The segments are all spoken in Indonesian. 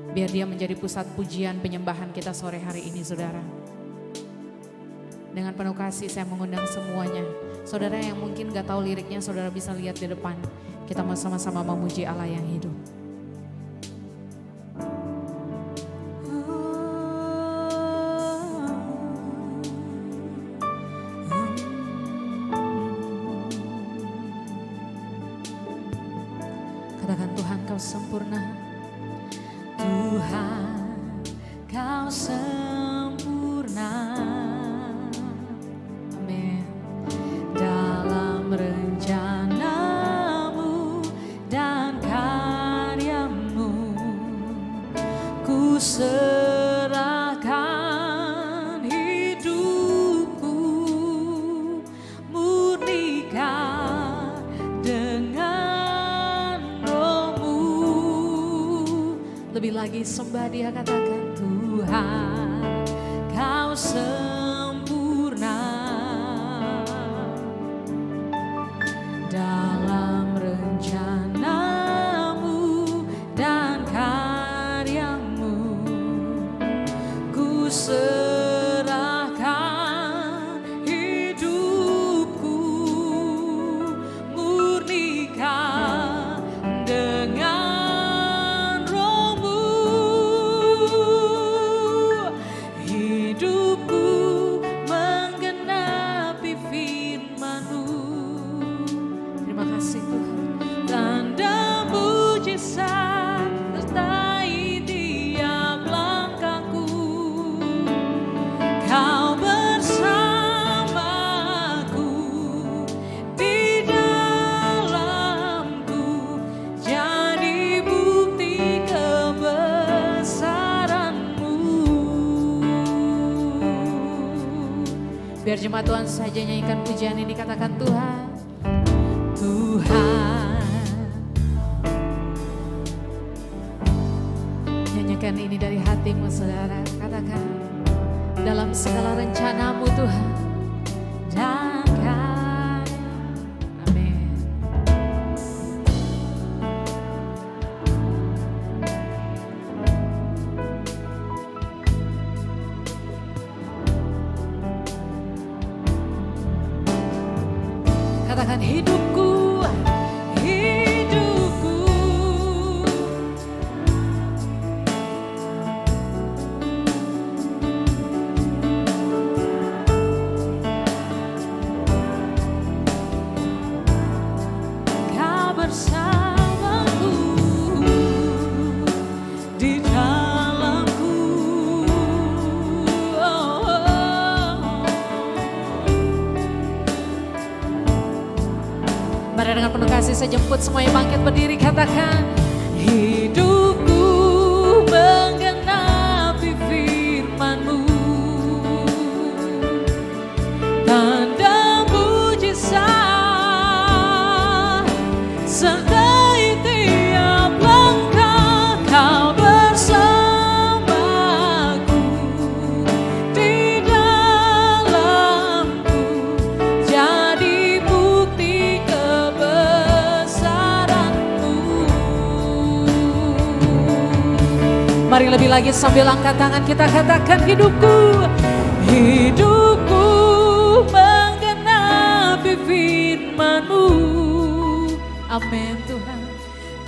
Biar dia menjadi pusat pujian penyembahan kita sore hari ini saudara. Dengan penuh kasih saya mengundang semuanya. Saudara yang mungkin gak tahu liriknya, saudara bisa lihat di depan. Kita mau sama-sama memuji Allah yang hidup. Katakan Tuhan kau sempurna. Tuhan kau sempurna. Amin. Dalam rencanamu dan karyamu ku serahkan hidupku, murnikan dengan rohmu. Lebih lagi sembah dia, katakan Tuhan kau sempurna. Dalam rencanamu dan karyamu ku serahkan hidupku, murnikan dengan rohmu. Hidupku menggenapi firman-Mu. Terima kasih Tuhan. Tanda mujizat sertai tiap langkahku. Kau bersamaku di dalamku, jadi bukti kebesaran-Mu. Biar jemaat Tuhan saja nyanyikan pujian ini, katakan Tuhan. Tuhan, nyanyikan ini dari hatimu saudara, katakan dalam segala rencanamu Tuhan dan karya. Amin. Katakan hidupku, hidupku kau bersamaku di dalamku. Oh, oh. Mari dengan penuh kasih saya jemput semuanya bangkit berdiri, katakan hidupku menggenapi firman-Mu. Tanda mujizat sertai tiap langkah. Kau bersamaku di dalamku, jadi bukti kebesaran-Mu. Mari lebih lagi sambil angkat tangan kita katakan hidupku, hidupku menggenapi firman-Mu. Amin Tuhan.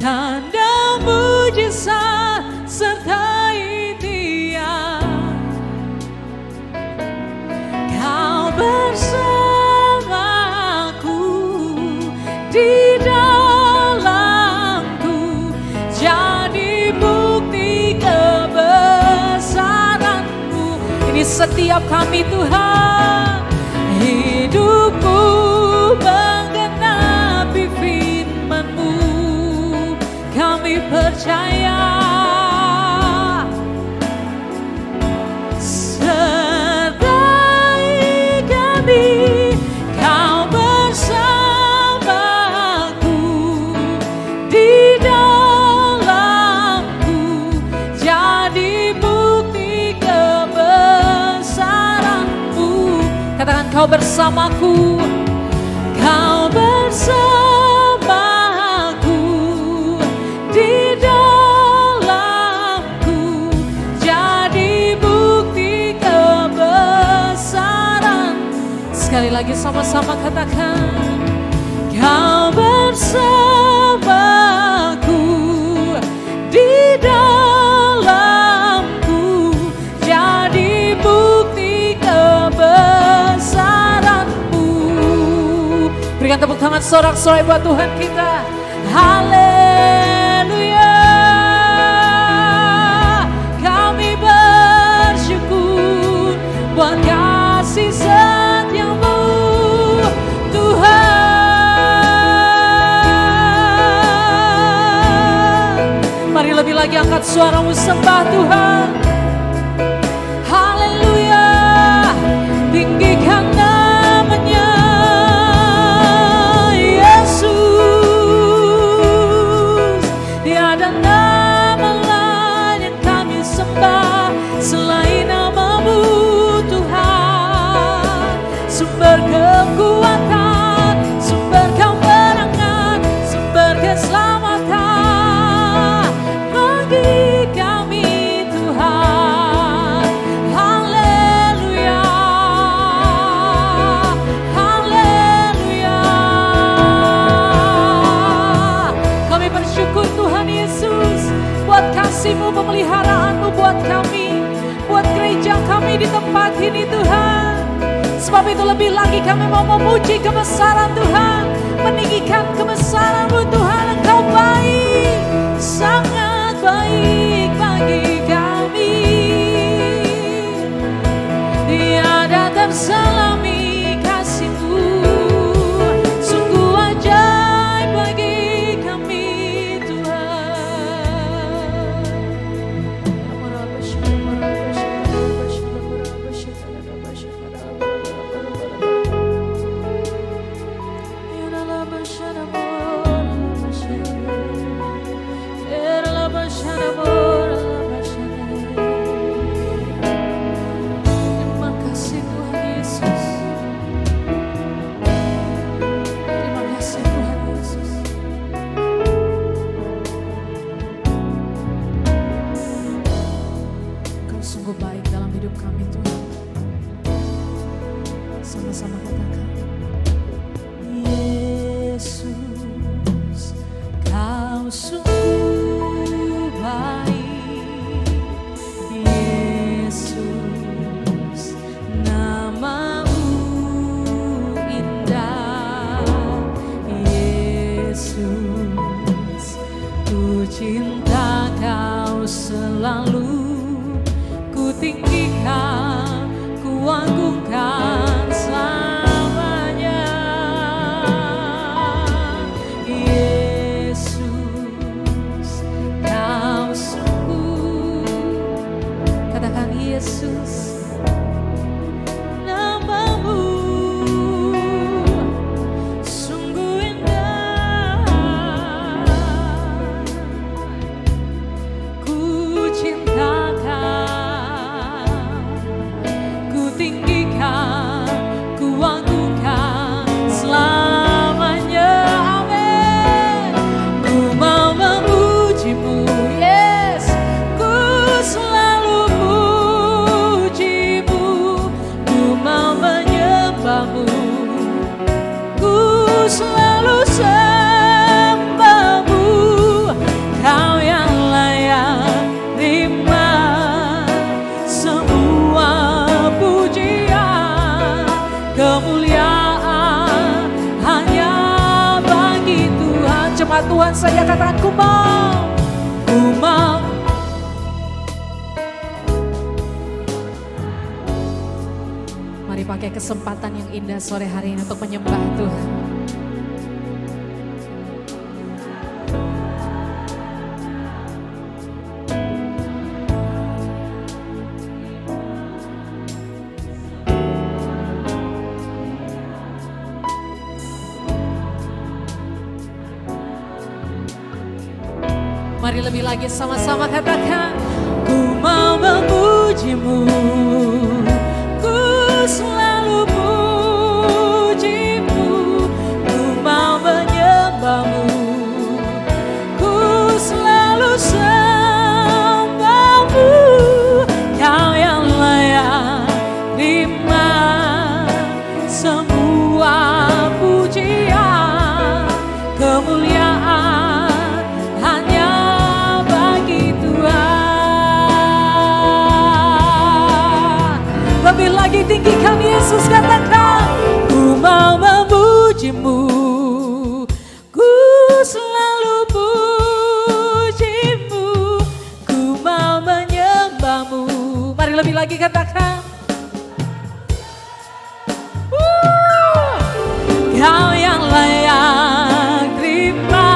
Tanda mujizat sertai dia. Kau bersamaku di dalamku, jadi bukti kebesaran-Mu. Ini setiap kami Tuhan. Hidupku menggenapi firman-Mu, kami percaya. Sertai kami, kau bersamaku di dalamku, jadi bukti kebesaran-Mu. Katakan kau bersamaku, kau bersamaku di dalamku, lagi sama-sama katakan, Kau bersamaku di dalamku, jadi bukti kebesaran-Mu. Berikan tepuk tangan sorak-sorai buat Tuhan kita. Haleluya. Kami bersyukur buat kasih setia-Mu, Tuhan. Mari lebih lagi angkat suaramu sembah Tuhan. Haleluya. Tinggikan namanya Yesus. Tiada nama lain yang kami sembah selain nama-Mu, Tuhan. Sumber kekuatan, sumber kemenangan, sumber keselamatan bagi kami, Tuhan. Haleluya, haleluya. Kami bersyukur Tuhan Yesus buat kasih-Mu, pemeliharaan-Mu buat kami, buat gereja kami di tempat ini, Tuhan. Sebab itu lebih lagi kami mau memuji kebesaran Tuhan, meninggikan kebesaran-Mu, Tuhan. Engkau baik, sangat baik bagi kami. Tiada terselami kasih-Mu, sungguh ajaib bagi kami, Tuhan. Terima kasih Tuhan Yesus. Terima kasih Tuhan Yesus. Engkau sungguh baik dalam hidup kami, Tuhan. Sama-sama katakan, Yesus, Kau sungguh baik. Yesus, nama-Mu indah. Yesus, ku cinta Kau selalu. Ku tinggikan, ku agungkan selamanya. Yesus, Kau sungguh, katakan Yesus, nama-Mu sungguh indah. Ku cinta Kau, ku tinggikan, ku agungkan selamanya. Amin. Ku mau memuji-Mu, yes. Ku selalu puji-Mu. Ku mau menyembah-Mu. Ku selalu sembah-Mu. Kau yang layak terima semua pujian, kemuliaan hanya bagi Tuhan. Jemaat Tuhan saja katakan, ku mau, ku mau. Mari pakai kesempatan yang indah sore hari ini untuk menyembah Tuhan. Mari lebih lagi sama-sama katakan, ku mau memuji-Mu. Ku selalu puji-Mu. Ku mau menyembah-Mu. Ku selalu sembah-Mu. Kau yang layak terima semua tinggikan Yesus, katakan ku mau memujimu, ku selalu pujimu, ku mau menyembahmu. Mari lebih lagi katakan Kau yang layak terima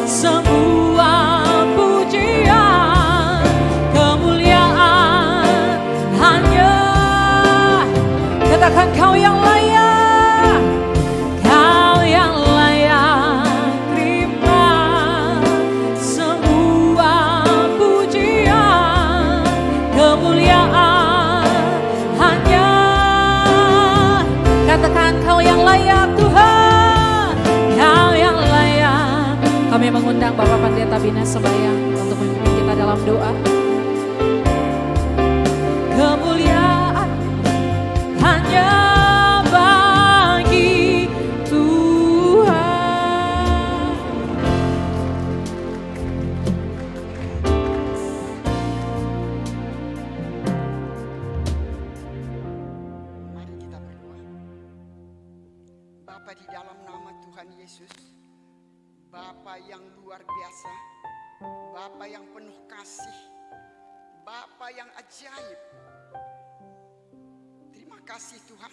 semua pujian, kemuliaan hanya. Katakan Kau yang layak, Kau yang layak terima semua pujian, kemuliaan hanya. Katakan Kau yang layak Tuhan, Kau yang layak. Kami mengundang Bapak Pendeta Bina Sembayang untuk memimpin kita dalam doa. Kemuliaan hanya bagi Tuhan. Mari kita berdoa. Bapa, di dalam nama Tuhan Yesus, Bapa yang luar biasa, Bapa yang penuh kasih, Bapa yang ajaib. Terima kasih Tuhan,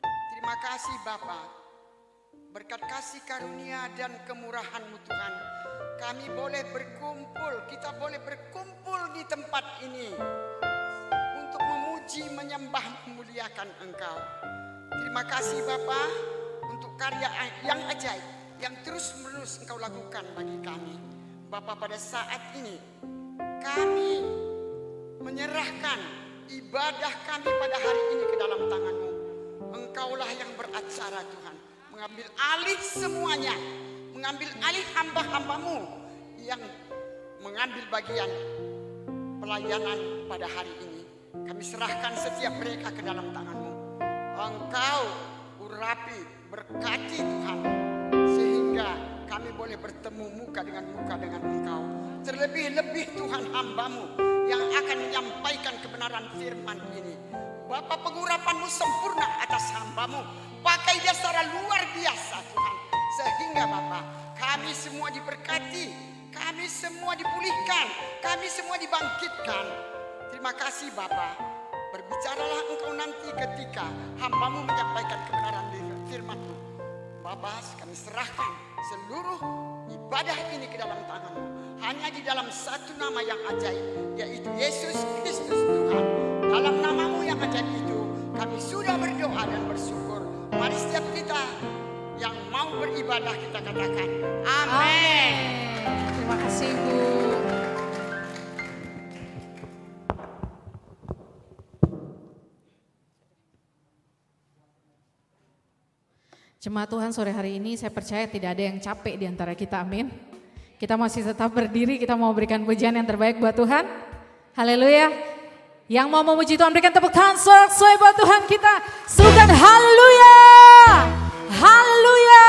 terima kasih Bapa. Berkat kasih karunia dan kemurahan-Mu Tuhan, kami boleh berkumpul, kita boleh berkumpul di tempat ini untuk memuji, menyembah, memuliakan Engkau. Terima kasih Bapa untuk karya yang ajaib yang terus-menerus Engkau lakukan bagi kami. Bapa, pada saat ini kami menyerahkan ibadah kami pada hari ini ke dalam tangan-Mu. Engkaulah yang beracara Tuhan, mengambil alih semuanya, mengambil alih hamba-hamba-Mu yang mengambil bagian pelayanan pada hari ini. Kami serahkan setiap mereka ke dalam tangan-Mu. Engkau urapi, berkati Tuhan, sehingga kami boleh bertemu muka dengan Engkau. Terlebih-lebih Tuhan, hamba-Mu yang akan menyampaikan kebenaran firman ini. Bapa, pengurapan-Mu sempurna atas hamba-Mu. Pakai dia secara luar biasa Tuhan, sehingga Bapa, kami semua diberkati, kami semua dipulihkan, kami semua dibangkitkan. Terima kasih Bapa. Berbicaralah Engkau nanti ketika hamba-Mu menyampaikan kebenaran firman-Mu. Bapa, kami serahkan seluruh ibadah ini ke dalam tangan-Mu, hanya di dalam satu nama yang ajaib, yaitu Yesus Kristus Tuhan. Dalam nama-Mu yang ajaib itu kami sudah berdoa dan bersyukur. Mari setiap kita yang mau beribadah kita katakan amin. Terima kasih Bu. Jemaat Tuhan, sore hari ini saya percaya tidak ada yang capek di antara kita, amin. Kita masih tetap berdiri, kita mau berikan pujian yang terbaik buat Tuhan. Haleluya. Yang mau memuji Tuhan berikan tepuk tangan sorak-sorai buat Tuhan kita. Serukan haleluya. Haleluya.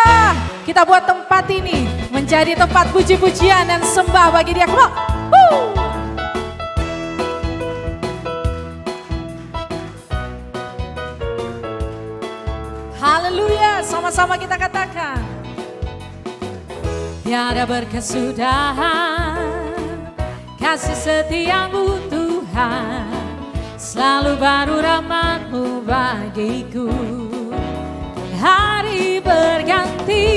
Kita buat tempat ini menjadi tempat puji-pujian dan sembah bagi Dia. Come on. Woo. Haleluya, sama-sama kita katakan. Tiada berkesudahan kasih setia-Mu Tuhan, selalu baru rahmat-Mu bagiku. Hari berganti,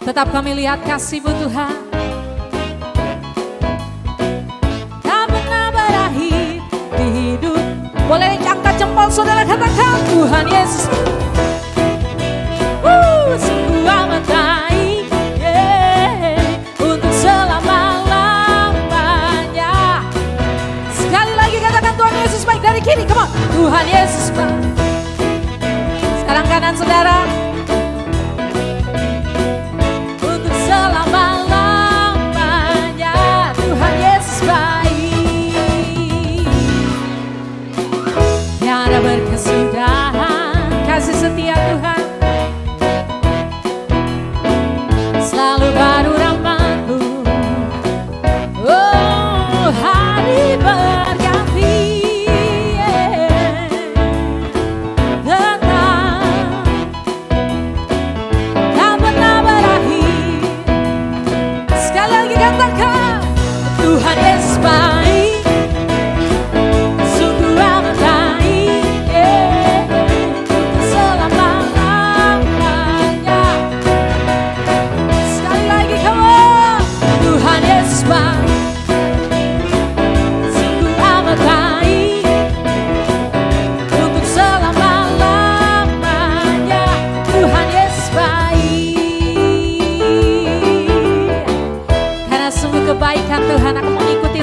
tetap kami lihat kasih-Mu Tuhan. Tak pernah berakhir di hidup. Boleh angkat jempol saudara, katakan Tuhan Yesus sungguh amat baik, untuk selama-lamanya. Sekali lagi katakan Tuhan Yesus baik, dari kiri, come on. Tuhan Yesus baik. Sekarang kanan saudara. Untuk selama-lamanya Tuhan Yesus baik. Tiada berkesudahan kasih setia Tuhan, selalu baru rahmat-Mu. Oh, hari berganti,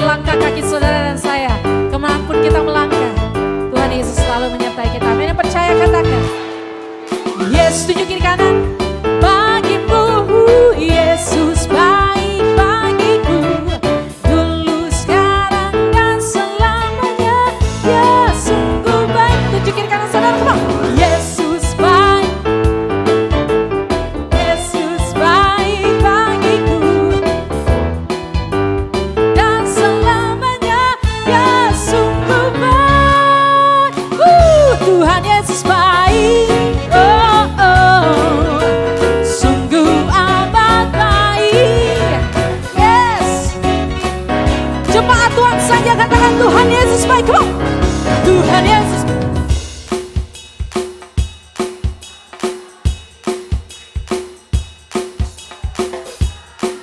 langkah kaki saudara dan saya, kemanapun kita melangkah, Tuhan Yesus selalu menyertai kita. Amin. Yang percaya katakan, Yesus tunjuk kiri kanan. Bagimu Yesus baik bagiku, dulu sekarang dan selamanya. Ya sungguh baik. Tunjuk kiri kanan saudara, come on. Yesus baik, Yesus baik bagiku dan selamanya. Ya sungguh baik. Tuhan Yesus baik. Oh, oh. Sungguh amat baik. Yes. Jemaat Tuhan saja katakan Tuhan Yesus baik. Come on. Tuhan Yesus.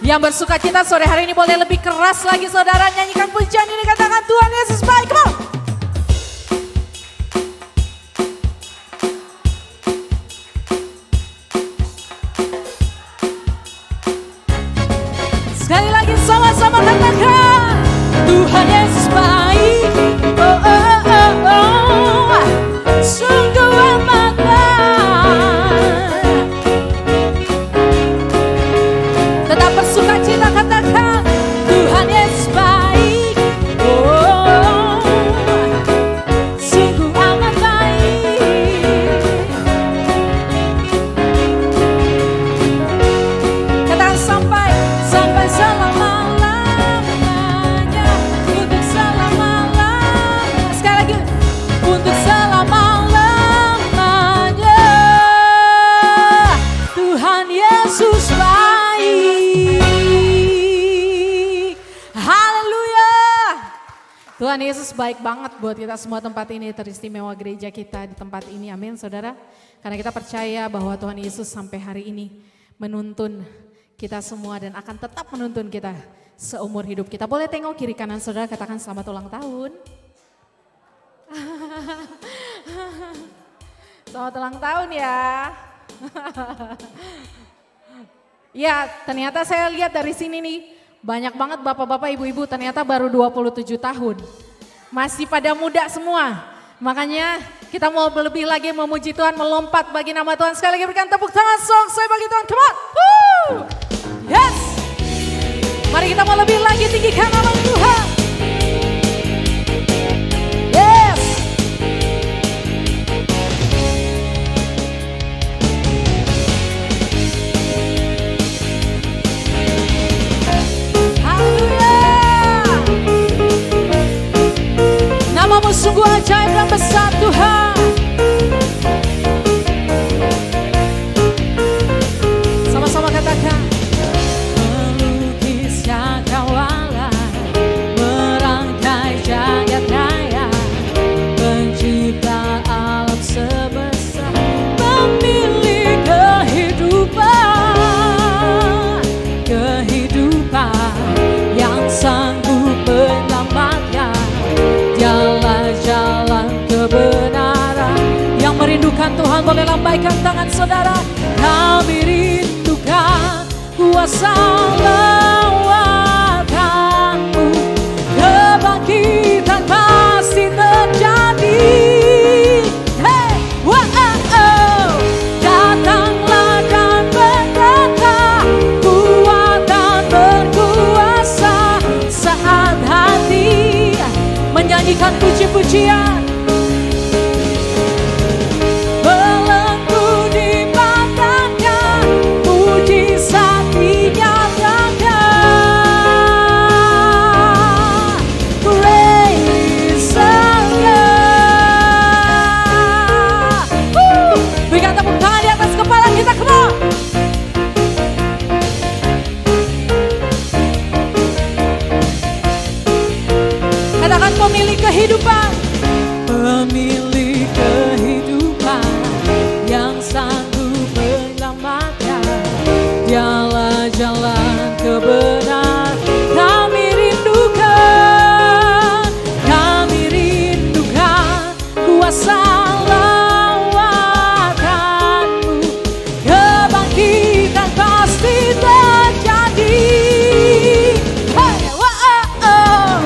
Yang bersuka cita sore hari ini boleh lebih keras lagi saudara, nyanyikan pujian ini, katakan Tuhan Yesus baik. Come on. Sekali lagi sama-sama katakan Tuhan Yesus baik. Oh, oh, oh, oh. Sungguh amat baik. Tetap bersuka cita katakan Tuhan Yesus baik. Oh, sungguh amat baik. Katakan sampai selama-lamanya, untuk selama-lamanya. Sekali lagi, untuk selama-lamanya. Tuhan Yesus baik. Haleluya. Tuhan Yesus baik banget buat kita semua. Tempat ini teristimewa, gereja kita di tempat ini. Amin saudara. Karena kita percaya bahwa Tuhan Yesus sampai hari ini menuntun kita semua dan akan tetap menuntun kita seumur hidup kita. Boleh tengok kiri kanan saudara, katakan selamat ulang tahun. Selamat ulang tahun ya. Ya, ternyata saya lihat dari sini nih, banyak banget bapak-bapak, ibu-ibu ternyata baru 27 tahun. Masih pada muda semua. Makanya kita mau lebih lagi memuji Tuhan, melompat bagi nama Tuhan. Sekali lagi berikan tepuk tangan saya bagi Tuhan. Come on. Woo! Yes. Mari kita mau lebih lagi tinggikan nama Tuhan. Yes. Haleluya. Namamu sungguh ajaib dan besar Tuhan. Sama-sama katakan. Melukis cakrawala, merangkai jagat raya, pencipta alam semesta, memilih kehidupan yang sanggup menyelamatkan. Dialah jalan kebenaran. Yang merindukan Tuhan boleh lambaikan tangan saudara. Kami rindukan kuasa lawatan-Mu, kebangkitan pasti terjadi. Hey, wow, datanglah dan berkata, kuatan berkuasa saat hati menyanyikan puji-pujian. Belenggu dipatahkan, mujizat dinyatakan. Praise Allah. Berikan tepuk tangan di atas kepala kita, come on. Katakan pemilik kehidupan. Pemilik kehidupan yang sanggup menyelamatkan. Dialah jalan kebenaran. Kami rindukan kuasa lawatan-Mu, kebangkitan pasti terjadi. Hey, wow,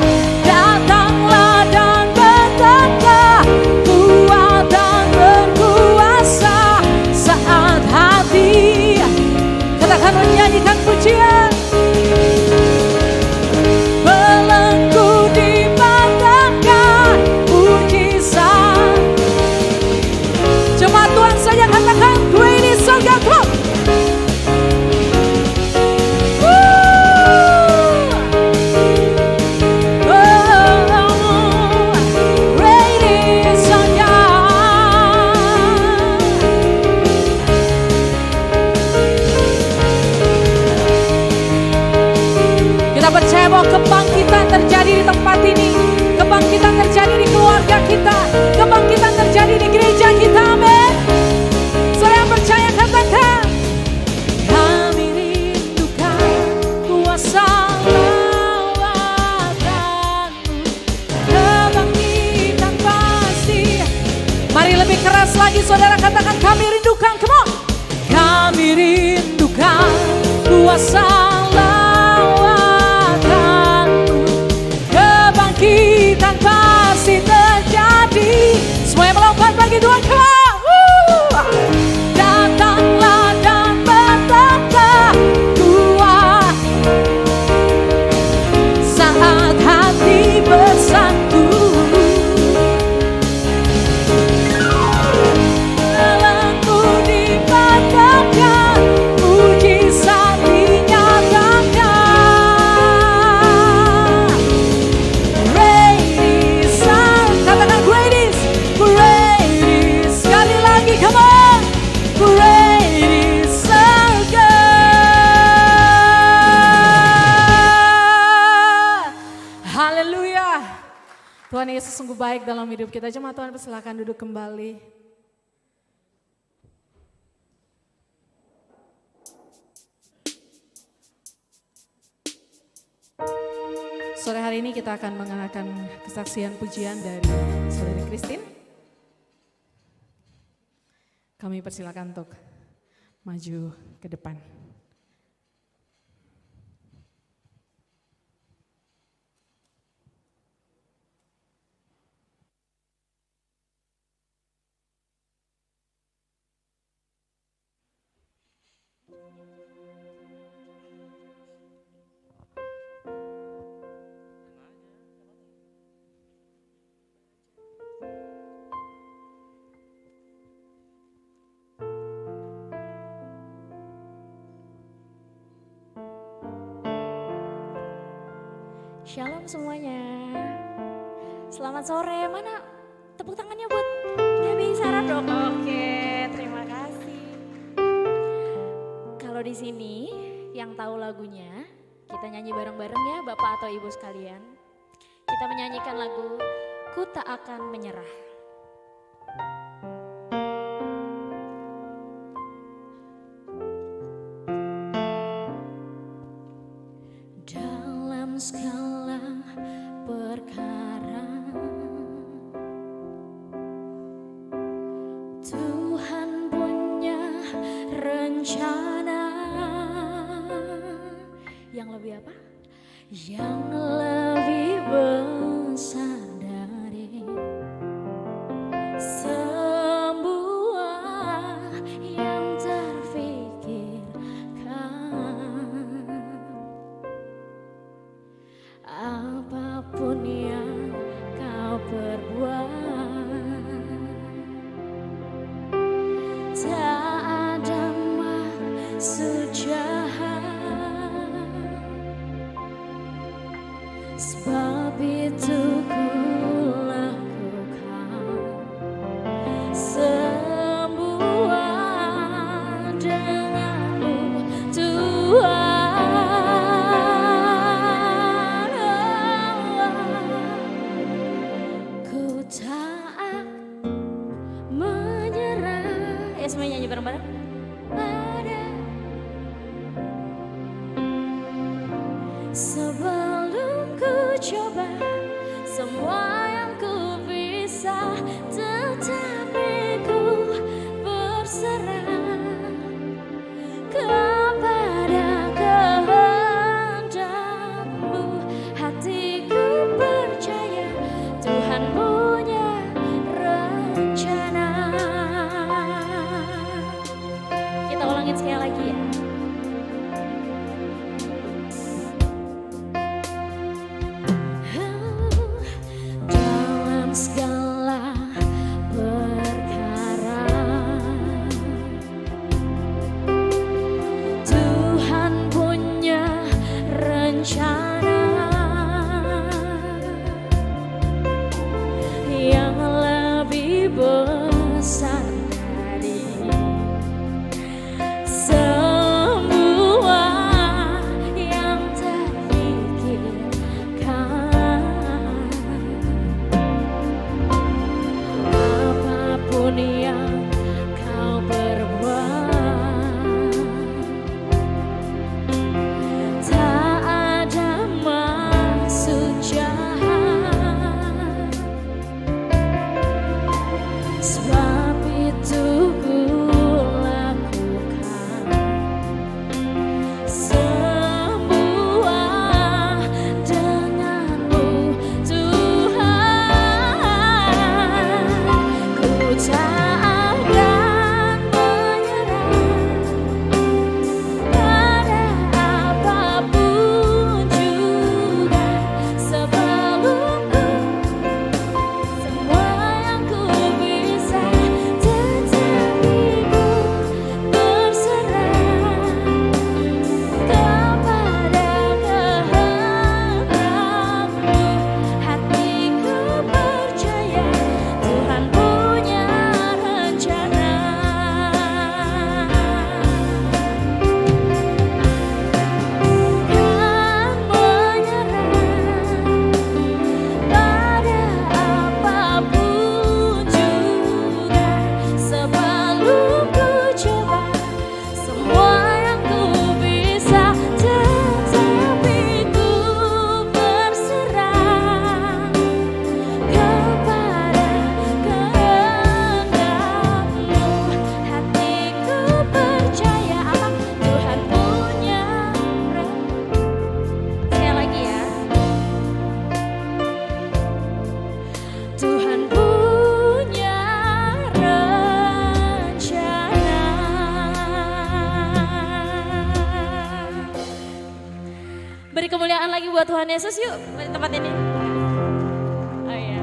terjadi di tempat ini. Kebangkitan terjadi di keluarga kita. Kebangkitan terjadi di gereja kita. Amin. Saudara yang percaya katakan, kami rindukan kuasa lawatan-Mu, kebangkitan pasti. Mari lebih keras lagi saudara katakan, kami rindukan. Come on. Kami rindukan kuasa lawatan-Mu, kebangkitan pasti terjadi. Semuanya melompat bagi Tuhan. Come on. Datanglah dan betapa kuat saat hati bersatu. Jalanku dipatahkan, mujizat dinyatakan. Great is our, katakan great is, sekali lagi, come on. Great is our God. Haleluya. Tuhan Yesus sungguh baik dalam hidup kita. Jemaat Tuhan, persilakan duduk kembali. Sore hari ini kita akan mengenalkan kesaksian pujian dari Saudari Christine. Kami persilakan untuk maju ke depan. Shalom semuanya. Selamat sore. Mana tepuk tangannya buat Gaby Sarah dong? Oke, terima kasih. Kalau di sini yang tahu lagunya, kita nyanyi bareng-bareng ya Bapak atau Ibu sekalian. Kita menyanyikan lagu Ku Tak Akan Menyerah. Dalam segala perkara Tuhan punya rencana yang lebih apa? Yang lebih besar dari semua yang terfikirkan. Apapun yang kau perbuat, tak ada maksud jahat. Sebab itu ku lakukan semua denganmu Tuhan. Ku tak menyerah. Ya semuanya nyanyi bareng-bareng. Pada sebelum ku coba semua yang ku bisa, tetapi ku berserah kepada kehendak-Mu. Hatiku percaya Tuhan punya rencana. Kita ulangin sekali lagi ya. Dalam segala Yesus yuk di tempat ini. Oh iya.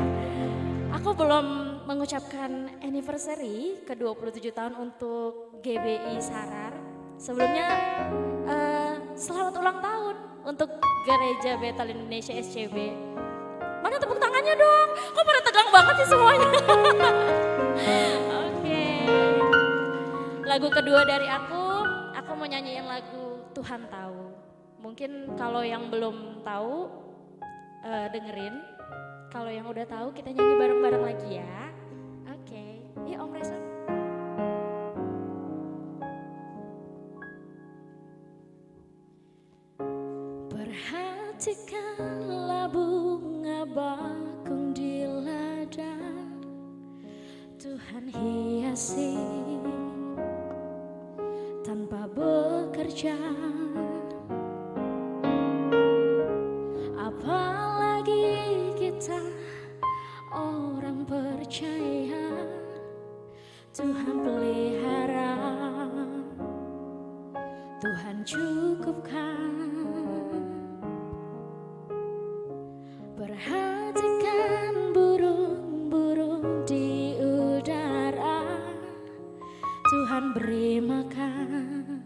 Aku belum mengucapkan anniversary ke 27 tahun untuk GBI Sarar. Sebelumnya selamat ulang tahun untuk Gereja Betel Indonesia SCB. Mana tepuk tangannya dong? Kok pada tegang banget sih semuanya? Oke. Lagu kedua dari aku mau nyanyiin lagu Tuhan Tahu. Mungkin kalau yang belum tahu dengerin. Kalau yang udah tahu kita nyanyi bareng-bareng lagi ya. Oke. Yuk Om Reza. Perhatikanlah bunga bakung di ladang, Tuhan hiasi tanpa bekerja. Apalagi kita orang percaya, Tuhan pelihara, Tuhan cukupkan. Perhatikan burung-burung di udara, Tuhan beri makan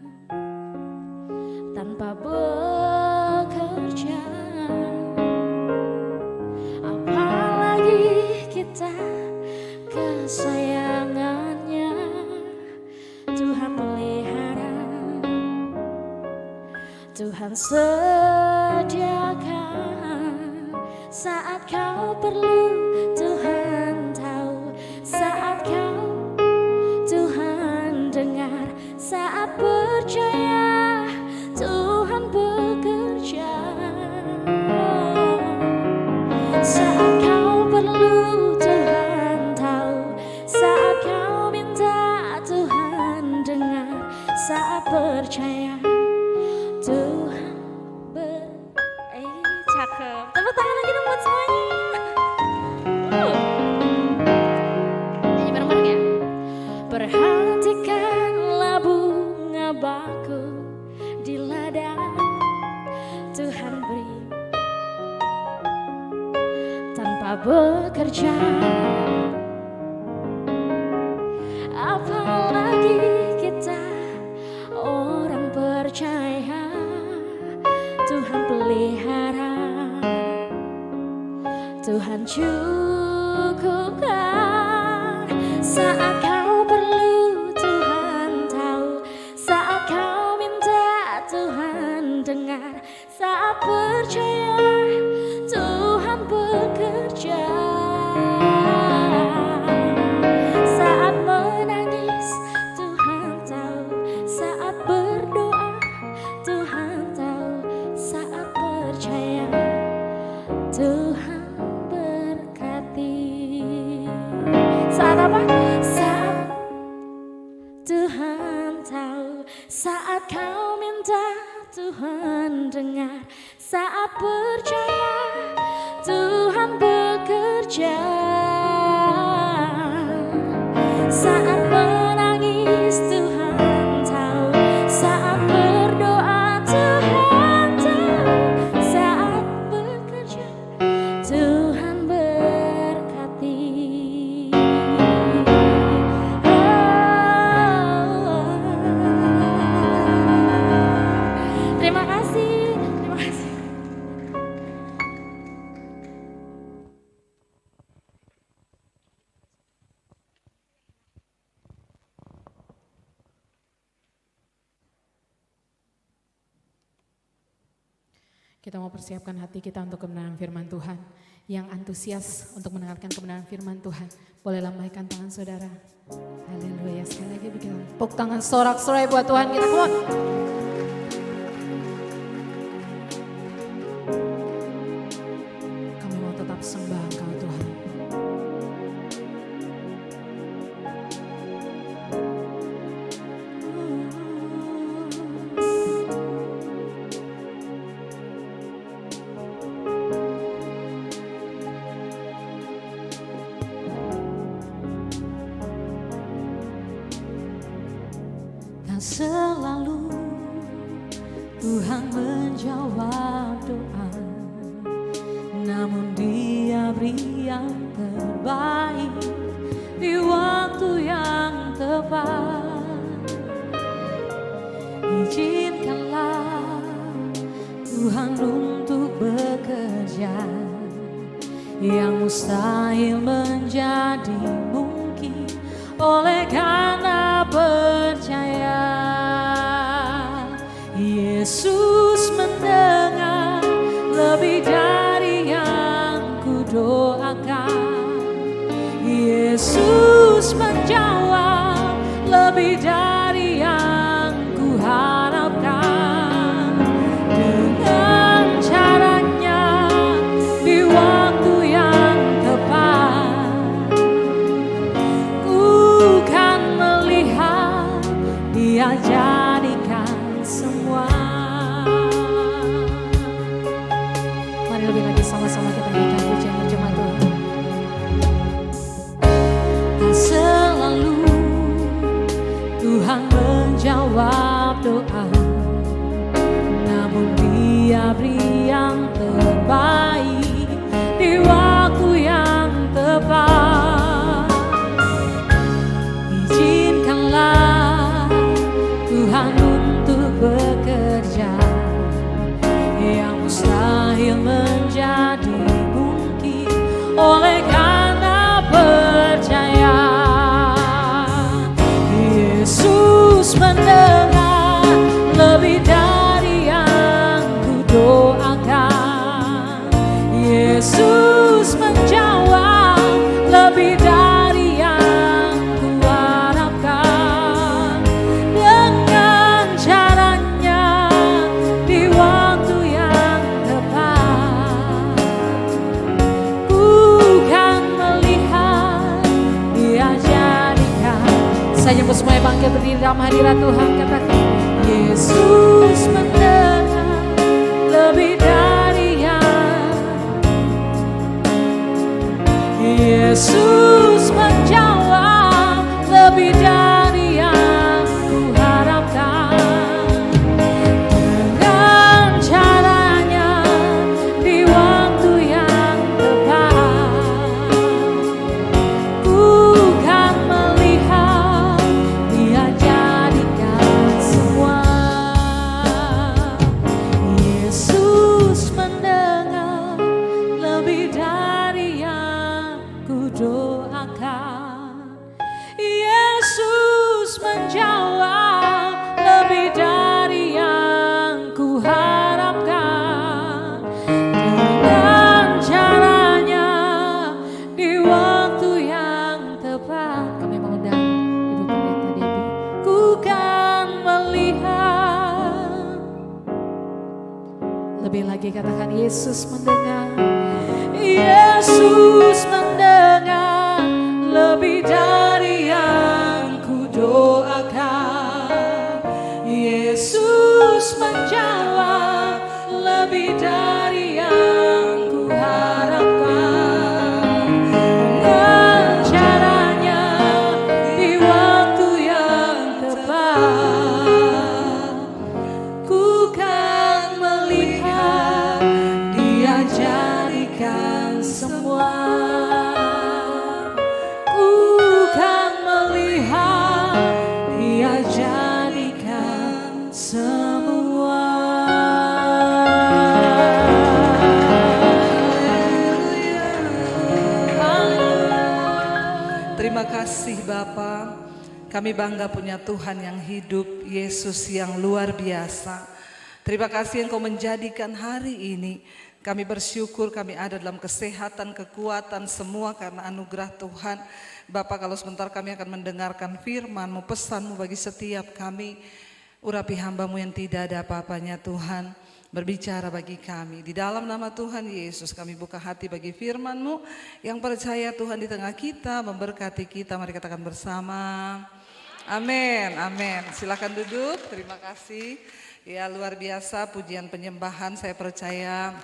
tanpa bekerja. Apalagi kita kesayangannya, Tuhan pelihara, Tuhan sediakan. Saat kau perlu, Tuhan tahu. Saat kau, Tuhan dengar. Saat percaya, Tuhan bekerja. Saat kau perlu, Tuhan tahu. Saat kau minta, Tuhan dengar. Saat percaya, Tuhan cakep. Tepuk tangan lagi dong buat semuanya. Nyanyi bareng-bareng ya. Perhatikanlah bunga bakung di ladang, Tuhan beri tanpa bekerja. Apalagi kita orang percaya, Tuhan pelihara, Tuhan cukupkan. Saat kau perlu, Tuhan tahu. Saat kau minta, Tuhan dengar. Saat percaya, Tuhan bekerja. Saat menangis, Tuhan tahu. Saat berdoa, Tuhan tahu. Saat percaya, Tuhan saat apa? Saat Tuhan tahu. Saat kau minta, Tuhan dengar. Saat percaya, Tuhan bekerja. Saat menangis, Tuhan tahu. Saat berdoa, Tuhan tahu. Saat bekerja, Tuhan berkati. Terima kasih, terima kasih. Kita mau persiapkan hati kita untuk kebenaran firman Tuhan. Yang antusias untuk mendengarkan kebenaran firman Tuhan, boleh lambaikan tangan saudara. Haleluya. Sekali lagi bikin tepuk tangan sorak-sorai buat Tuhan kita. Come on. Kami mau tetap sembah Engkau Tuhan. Selalu Tuhan menjawab doa. beri yang terbaik di waktu yang tepat. Izinkanlah Tuhan untuk bekerja, yang mustahil menjadi mungkin oleh karena percaya. Yesus mendengar lebih dari yang kudoakan. Yesus menjawab lebih dari yang kuharapkan. Dengan caranya di waktu yang tepat, ku kan melihat Dia jadikan semua. Mari lebih lagi sama-sama kita nyanyikan pujian berjemaat Tuhan. Tak selalu Tuhan menjawab doa, namun Dia beri yang terbaik di waktu yang tepat. Izinkanlah Tuhan untuk bekerja, yang mustahil menjadi mungkin oleh karena percaya. Yesus mendengar lebih dari yang kudoakan. Yesus menjawab lebih dari yang kuharapkan. Dengan caranya di waktu yang tepat, ku kan melihat Dia jadikan. Saya nyebut semuanya bangkit berdiri dalam hadirat Tuhan, katakan Yesus mendengar lebih dari yang, Yesus menjawab lebih dari yang kuharapkan. Dengan caranya di waktu yang tepat, ku kan melihat Dia jadikan semua. Yesus mendengar lebih dari yang kudoakan. Yesus menjawab lebih dari yang kuharapkan. Dengan caranya di waktu yang tepat, kami mengundang Ibu Pendeta Debbie, ku kan melihat. Lebih lagi katakan Yesus mendengar. Yesus mendengar lebih dari yang kudoakan. Yesus menjawab lebih dari yang kuharapkan. Dengan caranya di waktu yang tepat, ku kan melihat Dia jadikan semua. Ku kan melihat Dia jadikan semua. Terima kasih Bapa. Kami bangga punya Tuhan yang hidup, Yesus yang luar biasa. Terima kasih Engkau menjadikan hari ini. Kami bersyukur kami ada dalam kesehatan, kekuatan semua karena anugerah Tuhan. Bapak, kalau sebentar kami akan mendengarkan firman-Mu, pesan-Mu bagi setiap kami. Urapi hamba-Mu yang tidak ada apa-apanya Tuhan. Berbicara bagi kami. Di dalam nama Tuhan Yesus kami buka hati bagi firman-Mu. Yang percaya Tuhan di tengah kita, memberkati kita. Mari katakan bersama. Amin, amin. Silakan duduk, terima kasih. Ya, luar biasa pujian penyembahan, saya percaya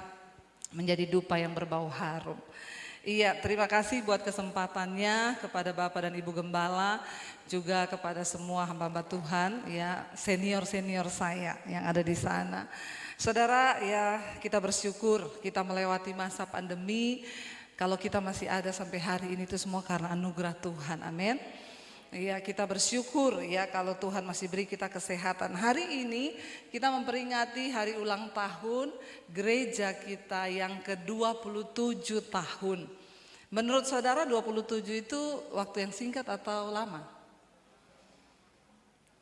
menjadi dupa yang berbau harum. Iya, terima kasih buat kesempatannya kepada Bapak dan Ibu Gembala, juga kepada semua hamba-hamba Tuhan, ya senior-senior saya yang ada di sana. Saudara, ya kita bersyukur kita melewati masa pandemi, Kalau kita masih ada sampai hari ini itu semua karena anugerah Tuhan, amin. Ya, kita bersyukur ya kalau Tuhan masih beri kita kesehatan. Hari ini kita memperingati hari ulang tahun gereja kita yang ke-27 tahun. Menurut saudara 27 itu waktu yang singkat atau lama?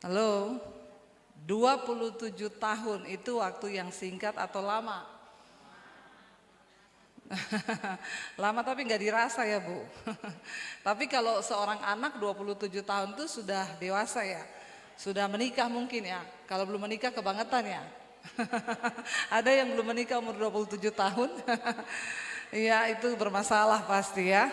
Halo? 27 tahun itu waktu yang singkat atau lama? Lama tapi nggak dirasa ya Bu. Tapi kalau seorang anak 27 tahun itu sudah dewasa ya. Sudah menikah mungkin ya. Kalau belum menikah kebangetan ya. Ada yang belum menikah umur 27 tahun. Iya itu bermasalah pasti ya.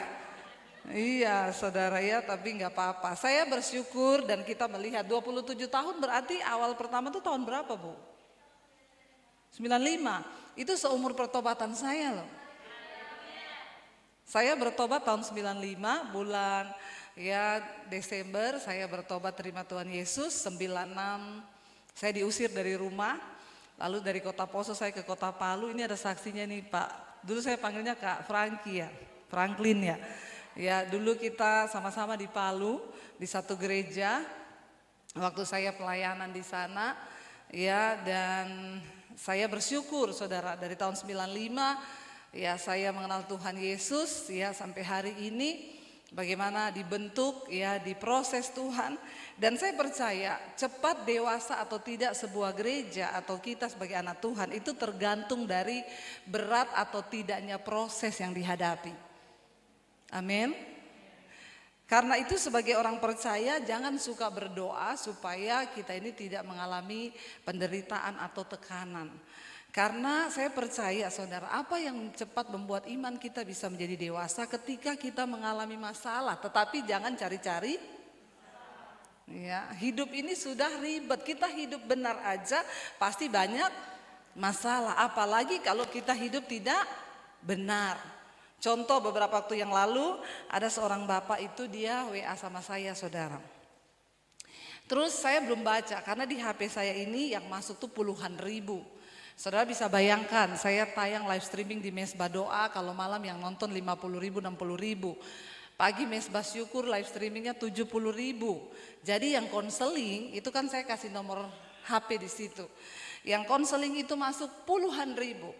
Iya saudara ya, tapi nggak apa-apa. Saya bersyukur dan kita melihat 27 tahun berarti awal pertama itu tahun berapa Bu? 95. Itu seumur pertobatan saya loh. Saya bertobat tahun 95 bulan ya Desember saya bertobat terima Tuhan Yesus. 96 saya diusir dari rumah. Lalu dari Kota Poso saya ke Kota Palu. Ini ada saksinya nih Pak. Dulu saya panggilnya Kak Franky ya, Franklin ya. Ya dulu kita sama-sama di Palu di satu gereja. Waktu saya pelayanan di sana ya, dan saya bersyukur saudara dari tahun 95 ya saya mengenal Tuhan Yesus ya sampai hari ini bagaimana dibentuk ya diproses Tuhan, dan saya percaya cepat dewasa atau tidak sebuah gereja atau kita sebagai anak Tuhan itu tergantung dari berat atau tidaknya proses yang dihadapi. Amin. Karena itu sebagai orang percaya jangan suka berdoa supaya kita ini tidak mengalami penderitaan atau tekanan. Karena saya percaya saudara, apa yang cepat membuat iman kita bisa menjadi dewasa ketika kita mengalami masalah. Tetapi jangan cari-cari. Ya, hidup ini sudah ribet, kita hidup benar aja pasti banyak masalah. Apalagi kalau kita hidup tidak benar. Contoh beberapa waktu yang lalu ada seorang bapak itu dia WA sama saya saudara. Terus saya belum baca karena di HP saya ini yang masuk tuh puluhan ribu. Saudara bisa bayangkan saya tayang live streaming di Mesbah Doa, kalau malam yang nonton 50 ribu 60 ribu. Pagi Mesbah Syukur live streamingnya 70 ribu. Jadi yang konseling itu kan saya kasih nomor HP di situ. Yang konseling itu masuk puluhan ribu.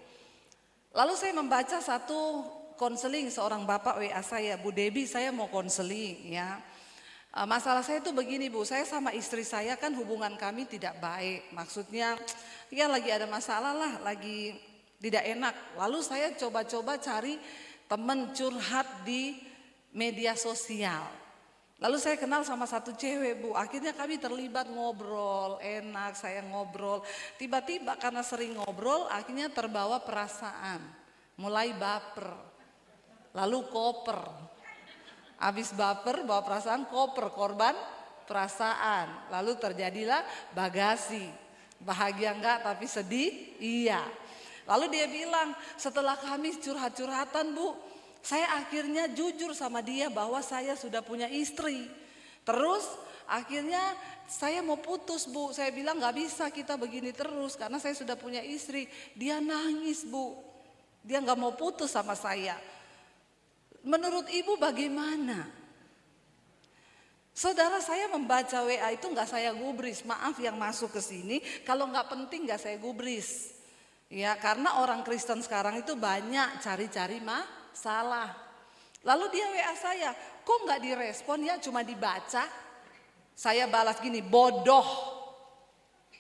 Lalu saya membaca satu konseling seorang bapak WA saya, Bu Debbie saya mau konseling ya. Masalah saya itu begini Bu, saya sama istri saya kan hubungan kami tidak baik. Maksudnya ya lagi ada masalah lah, lagi tidak enak. Lalu saya coba-coba cari teman curhat di media sosial. Lalu saya kenal sama satu cewek Bu, akhirnya kami terlibat ngobrol, enak saya ngobrol. Tiba-tiba karena sering ngobrol akhirnya terbawa perasaan, mulai baper, lalu koper. Habis baper bawa perasaan koper, korban perasaan. Lalu terjadilah bagasi. Bahagia enggak tapi sedih? Iya. Lalu dia bilang setelah kami curhat-curhatan Bu, saya akhirnya jujur sama dia bahwa saya sudah punya istri. Terus akhirnya saya mau putus Bu. Saya bilang gak bisa kita begini terus karena saya sudah punya istri. Dia nangis Bu. Dia gak mau putus sama saya. Menurut ibu bagaimana? Saudara saya membaca WA itu nggak saya gubris, maaf yang masuk ke sini, kalau nggak penting nggak saya gubris. Ya karena orang Kristen sekarang itu banyak cari-cari masalah. Lalu dia WA saya, kok nggak direspon ya cuma dibaca? Saya balas gini, bodoh.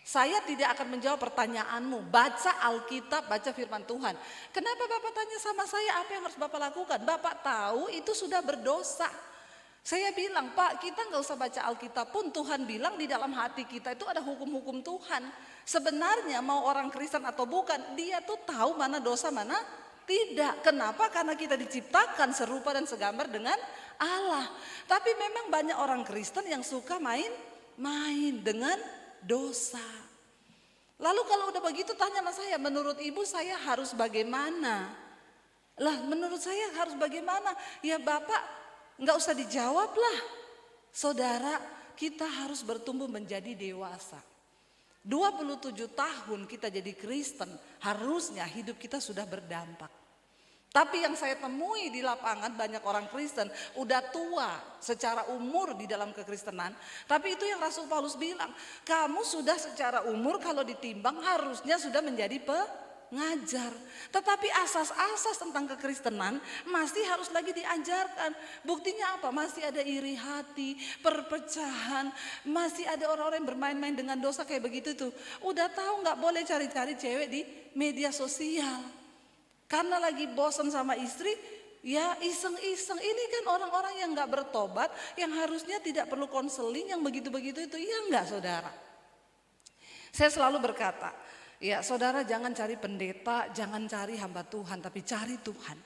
Saya tidak akan menjawab pertanyaanmu. Baca Alkitab, baca firman Tuhan. Kenapa Bapak tanya sama saya apa yang harus Bapak lakukan? Bapak tahu itu sudah berdosa. Saya bilang, Pak kita gak usah baca Alkitab pun Tuhan bilang di dalam hati kita itu ada hukum-hukum Tuhan. Sebenarnya mau orang Kristen atau bukan, dia tuh tahu mana dosa mana tidak. Kenapa? Karena kita diciptakan serupa dan segambar dengan Allah. Tapi memang banyak orang Kristen yang suka main dengan dosa. Lalu kalau udah begitu tanya sama saya, menurut ibu saya harus bagaimana? Lah menurut saya harus bagaimana? Ya Bapak nggak usah dijawab lah. Saudara kita harus bertumbuh menjadi dewasa. 27 tahun kita jadi Kristen, harusnya hidup kita sudah berdampak. Tapi yang saya temui di lapangan banyak orang Kristen udah tua secara umur di dalam kekristenan. Tapi itu yang Rasul Paulus bilang, kamu sudah secara umur kalau ditimbang harusnya sudah menjadi pengajar. Tetapi asas-asas tentang kekristenan masih harus lagi diajarkan. Buktinya apa? Masih ada iri hati, perpecahan, masih ada orang-orang yang bermain-main dengan dosa kayak begitu tuh. Udah tahu nggak boleh cari-cari cewek di media sosial. Karena lagi bosan sama istri, ya iseng-iseng. Ini kan orang-orang yang gak bertobat, yang harusnya tidak perlu konseling, yang begitu-begitu itu. Ya enggak saudara. Saya selalu berkata, ya saudara jangan cari pendeta, jangan cari hamba Tuhan, tapi cari Tuhan.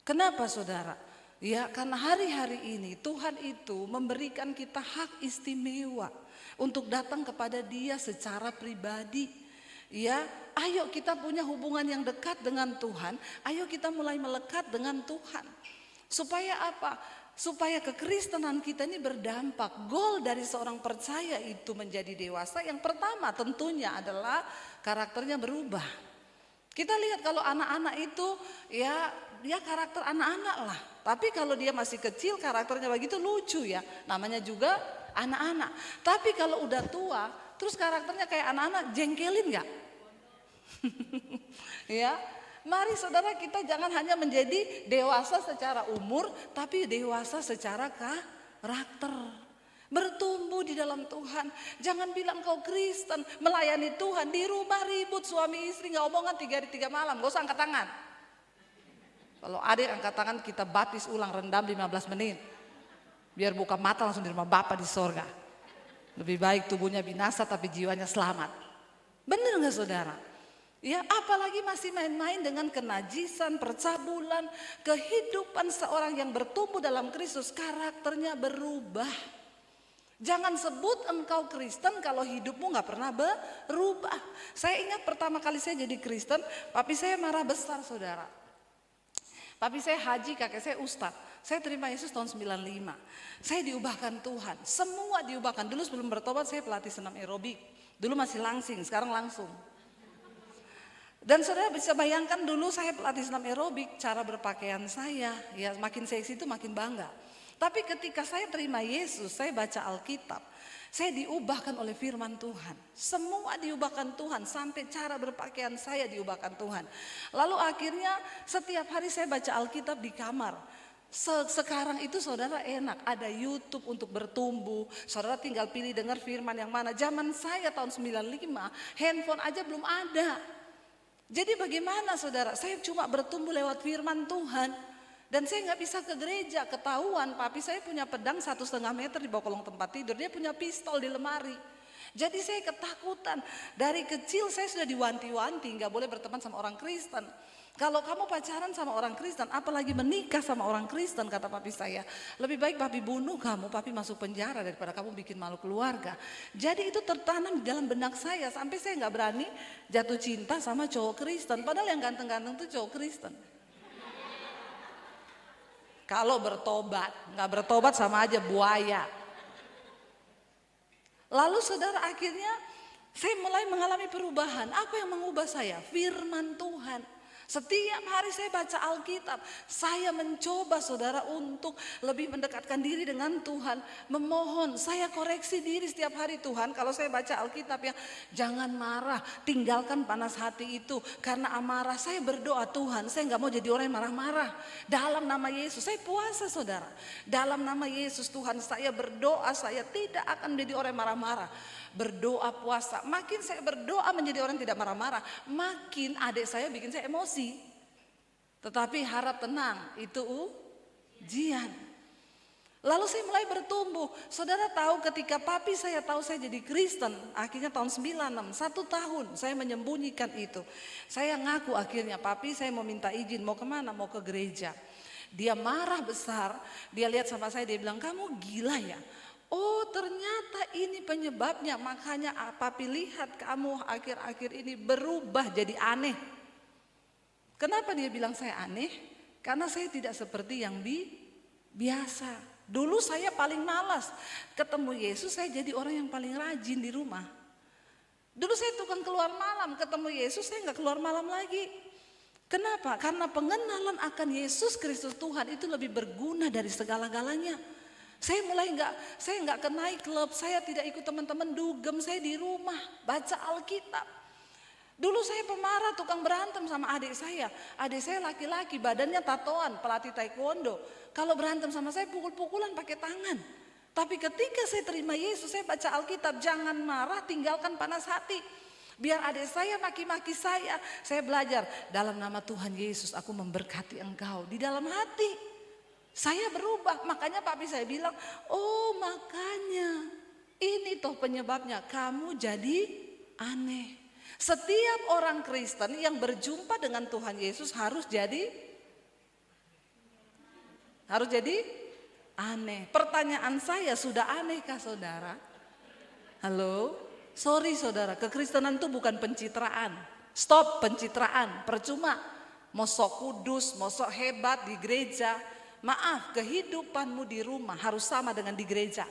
Kenapa saudara? Ya karena hari-hari ini Tuhan itu memberikan kita hak istimewa untuk datang kepada Dia secara pribadi. Ya, ayo kita punya hubungan yang dekat dengan Tuhan. Ayo kita mulai melekat dengan Tuhan. Supaya apa? Supaya kekristenan kita ini berdampak. Goal dari seorang percaya itu menjadi dewasa. Yang pertama tentunya adalah karakternya berubah. Kita lihat kalau anak-anak itu ya dia karakter anak-anak lah. Tapi kalau dia masih kecil karakternya begitu lucu ya. Namanya juga anak-anak. Tapi kalau udah tua terus karakternya kayak anak-anak, jengkelin gak? Ya, mari saudara kita jangan hanya menjadi dewasa secara umur, tapi dewasa secara karakter. Bertumbuh di dalam Tuhan. Jangan bilang kau Kristen, melayani Tuhan, di rumah ribut suami istri, gak omongan 3 hari 3 malam, gak usah angkat tangan. Kalau ada yang angkat tangan kita baptis ulang, rendam 15 menit. Biar buka mata langsung di rumah Bapa di sorga. Lebih baik tubuhnya binasa tapi jiwanya selamat. Benar gak saudara? Ya apalagi masih main-main dengan kenajisan, percabulan. Kehidupan seorang yang bertumbuh dalam Kristus karakternya berubah. Jangan sebut engkau Kristen kalau hidupmu gak pernah berubah. Saya ingat pertama kali saya jadi Kristen, papi saya marah besar saudara. Papi saya haji, kakek saya ustadz. Saya terima Yesus tahun 95. Saya diubahkan Tuhan. Semua diubahkan. Dulu sebelum bertobat saya pelatih senam aerobik. Dulu masih langsing, sekarang langsung. Dan saudara bisa bayangkan dulu saya pelatih senam aerobik, cara berpakaian saya. Ya makin seksi itu makin bangga. Tapi ketika saya terima Yesus, saya baca Alkitab. Saya diubahkan oleh firman Tuhan. Semua diubahkan Tuhan, sampai cara berpakaian saya diubahkan Tuhan. Lalu akhirnya setiap hari saya baca Alkitab di kamar. Sekarang itu saudara enak, ada YouTube untuk bertumbuh. Saudara tinggal pilih dengar firman yang mana. Zaman saya tahun 95, handphone aja belum ada. Jadi bagaimana saudara? Saya cuma bertumbuh lewat firman Tuhan. Dan saya gak bisa ke gereja, ketahuan papi saya punya pedang 1,5 meter di bawah kolong tempat tidur. Dia punya pistol di lemari. Jadi saya ketakutan. Dari kecil saya sudah diwanti-wanti, gak boleh berteman sama orang Kristen. Kalau kamu pacaran sama orang Kristen, apalagi menikah sama orang Kristen, kata papi saya, lebih baik papi bunuh kamu, papi masuk penjara daripada kamu bikin malu keluarga. Jadi itu tertanam di dalam benak saya, sampai saya gak berani jatuh cinta sama cowok Kristen. Padahal yang ganteng-ganteng itu cowok Kristen. Kalau bertobat, gak bertobat sama aja buaya. Lalu saudara akhirnya saya mulai mengalami perubahan. Apa yang mengubah saya? Firman Tuhan. Setiap hari saya baca Alkitab, saya mencoba saudara untuk lebih mendekatkan diri dengan Tuhan. Memohon, saya koreksi diri setiap hari Tuhan. Kalau saya baca Alkitab ya, jangan marah, tinggalkan panas hati itu. Karena amarah, saya berdoa Tuhan, saya gak mau jadi orang yang marah-marah. Dalam nama Yesus, saya puasa saudara. Dalam nama Yesus Tuhan saya berdoa, saya tidak akan menjadi orang yang marah-marah. Berdoa puasa, makin saya berdoa menjadi orang yang tidak marah-marah, makin adik saya bikin saya emosi. Tetapi harap tenang, itu ujian. Lalu saya mulai bertumbuh. Saudara tahu ketika papi saya tahu saya jadi Kristen, akhirnya tahun 96, 1 tahun saya menyembunyikan itu. Saya ngaku akhirnya papi saya mau minta izin, mau kemana? Mau ke gereja. Dia marah besar, dia lihat sama saya, dia bilang kamu gila ya. Oh ternyata ini penyebabnya, makanya papi lihat kamu akhir-akhir ini berubah jadi aneh. Kenapa dia bilang saya aneh? Karena saya tidak seperti yang biasa. Dulu saya paling malas, ketemu Yesus saya jadi orang yang paling rajin di rumah. Dulu saya tukang keluar malam, ketemu Yesus saya gak keluar malam lagi. Kenapa? Karena pengenalan akan Yesus Kristus Tuhan itu lebih berguna dari segala-galanya. Saya nggak ke night club, saya tidak ikut teman-teman dugem, saya di rumah baca Alkitab. Dulu saya pemarah, tukang berantem sama adik saya. Adik saya laki-laki, badannya tatoan, pelatih taekwondo. Kalau berantem sama saya pukul-pukulan pakai tangan. Tapi ketika saya terima Yesus, saya baca Alkitab, jangan marah, tinggalkan panas hati. Biar adik saya maki-maki saya belajar dalam nama Tuhan Yesus aku memberkati engkau. Di dalam hati saya berubah. Makanya papi saya bilang, oh makanya ini toh penyebabnya kamu jadi aneh. Setiap orang Kristen yang berjumpa dengan Tuhan Yesus harus jadi aneh. Pertanyaan saya, sudah anehkah saudara? Halo? Sorry saudara, kekristenan itu bukan pencitraan. Stop pencitraan, percuma. Mau sok kudus, mau sok hebat di gereja. Maaf, kehidupanmu di rumah harus sama dengan di gereja.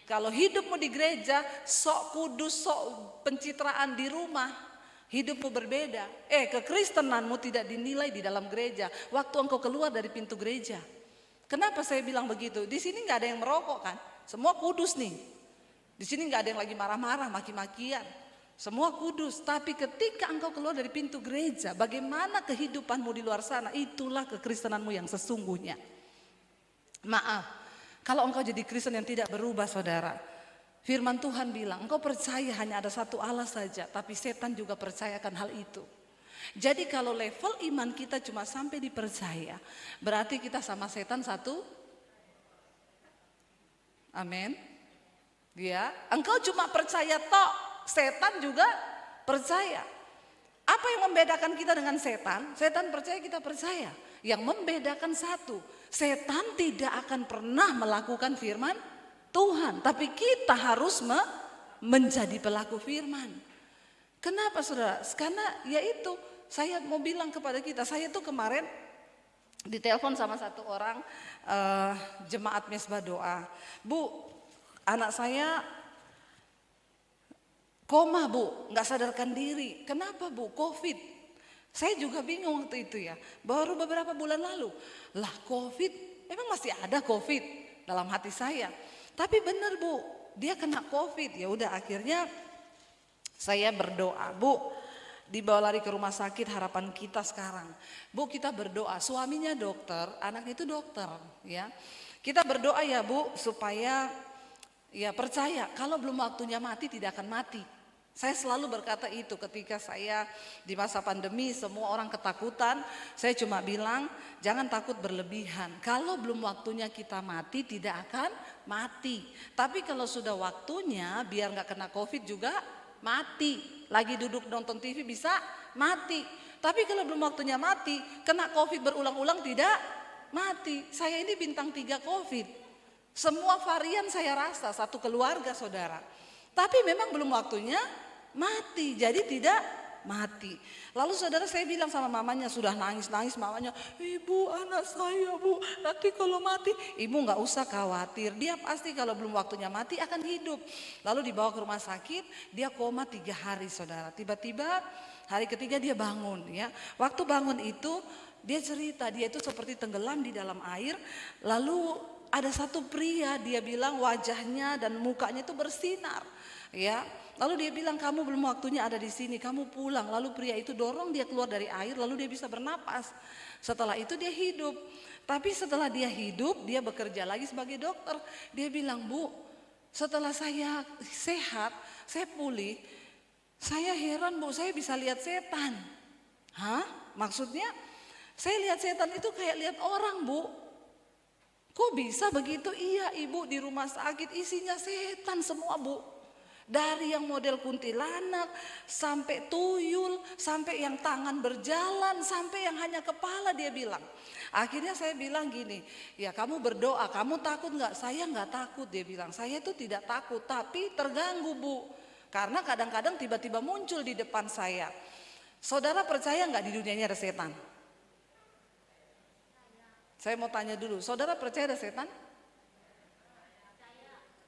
Kalau hidupmu di gereja, sok kudus, sok pencitraan di rumah, hidupmu berbeda. Kekristenanmu tidak dinilai di dalam gereja waktu engkau keluar dari pintu gereja. Kenapa saya bilang begitu? Di sini nggak ada yang merokok kan? Semua kudus nih. Di sini nggak ada yang lagi marah-marah, maki-makian. Semua kudus. Tapi ketika engkau keluar dari pintu gereja, bagaimana kehidupanmu di luar sana? Itulah kekristenanmu yang sesungguhnya. Maaf, kalau engkau jadi Kristen yang tidak berubah saudara. Firman Tuhan bilang, engkau percaya hanya ada satu Allah saja. Tapi setan juga percayakan hal itu. Jadi kalau level iman kita cuma sampai dipercaya, berarti kita sama setan satu. Amin. Ya, engkau cuma percaya tok, setan juga percaya. Apa yang membedakan kita dengan setan? Setan percaya, kita percaya. Yang membedakan satu, setan tidak akan pernah melakukan firman Tuhan, tapi kita harus menjadi pelaku firman. Kenapa saudara? Karena yaitu saya mau bilang kepada kita, saya tuh kemarin ditelepon sama satu orang jemaat mesbah doa. Bu, anak saya koma bu, gak sadarkan diri. Kenapa bu? Covid. Saya juga bingung waktu itu ya. Baru beberapa bulan lalu. Lah Covid, memang masih ada Covid dalam hati saya. Tapi benar bu, dia kena Covid. Ya udah akhirnya saya berdoa. Bu, dibawa lari ke rumah sakit Harapan Kita sekarang. Bu, kita berdoa. Suaminya dokter, anaknya itu dokter ya. Kita berdoa ya bu, supaya ya percaya kalau belum waktunya mati tidak akan mati. Saya selalu berkata itu ketika saya di masa pandemi semua orang ketakutan. Saya cuma bilang jangan takut berlebihan. Kalau belum waktunya kita mati tidak akan mati. Tapi kalau sudah waktunya biar gak kena Covid juga mati. Lagi duduk nonton TV bisa mati. Tapi kalau belum waktunya mati, kena Covid berulang-ulang tidak mati. Saya ini bintang 3 Covid. Semua varian saya rasa, satu keluarga saudara. Tapi memang belum waktunya mati, jadi tidak mati. Lalu saudara saya bilang sama mamanya, sudah nangis-nangis mamanya, ibu anak saya bu, nanti kalau mati. Ibu gak usah khawatir, dia pasti kalau belum waktunya mati akan hidup. Lalu dibawa ke rumah sakit, dia koma 3 hari saudara. Tiba-tiba hari ketiga dia bangun ya. Waktu bangun itu dia cerita, dia itu seperti tenggelam di dalam air. Lalu ada satu pria, dia bilang wajahnya dan mukanya itu bersinar, ya. Lalu dia bilang kamu belum waktunya ada di sini, kamu pulang. Lalu pria itu dorong dia keluar dari air, lalu dia bisa bernapas. Setelah itu dia hidup. Tapi setelah dia hidup, dia bekerja lagi sebagai dokter. Dia bilang, bu, setelah saya sehat, saya pulih, saya heran bu, saya bisa lihat setan. Hah? Maksudnya? Saya lihat setan itu kayak lihat orang bu. Kok bisa begitu? Iya ibu, di rumah sakit isinya setan semua bu. Dari yang model kuntilanak, sampai tuyul, sampai yang tangan berjalan, sampai yang hanya kepala dia bilang. Akhirnya saya bilang gini, ya kamu berdoa, kamu takut gak? Saya gak takut dia bilang, saya itu tidak takut tapi terganggu bu. Karena kadang-kadang tiba-tiba muncul di depan saya. Saudara percaya gak di dunia ini ada setan? Saya mau tanya dulu, saudara percaya ada setan?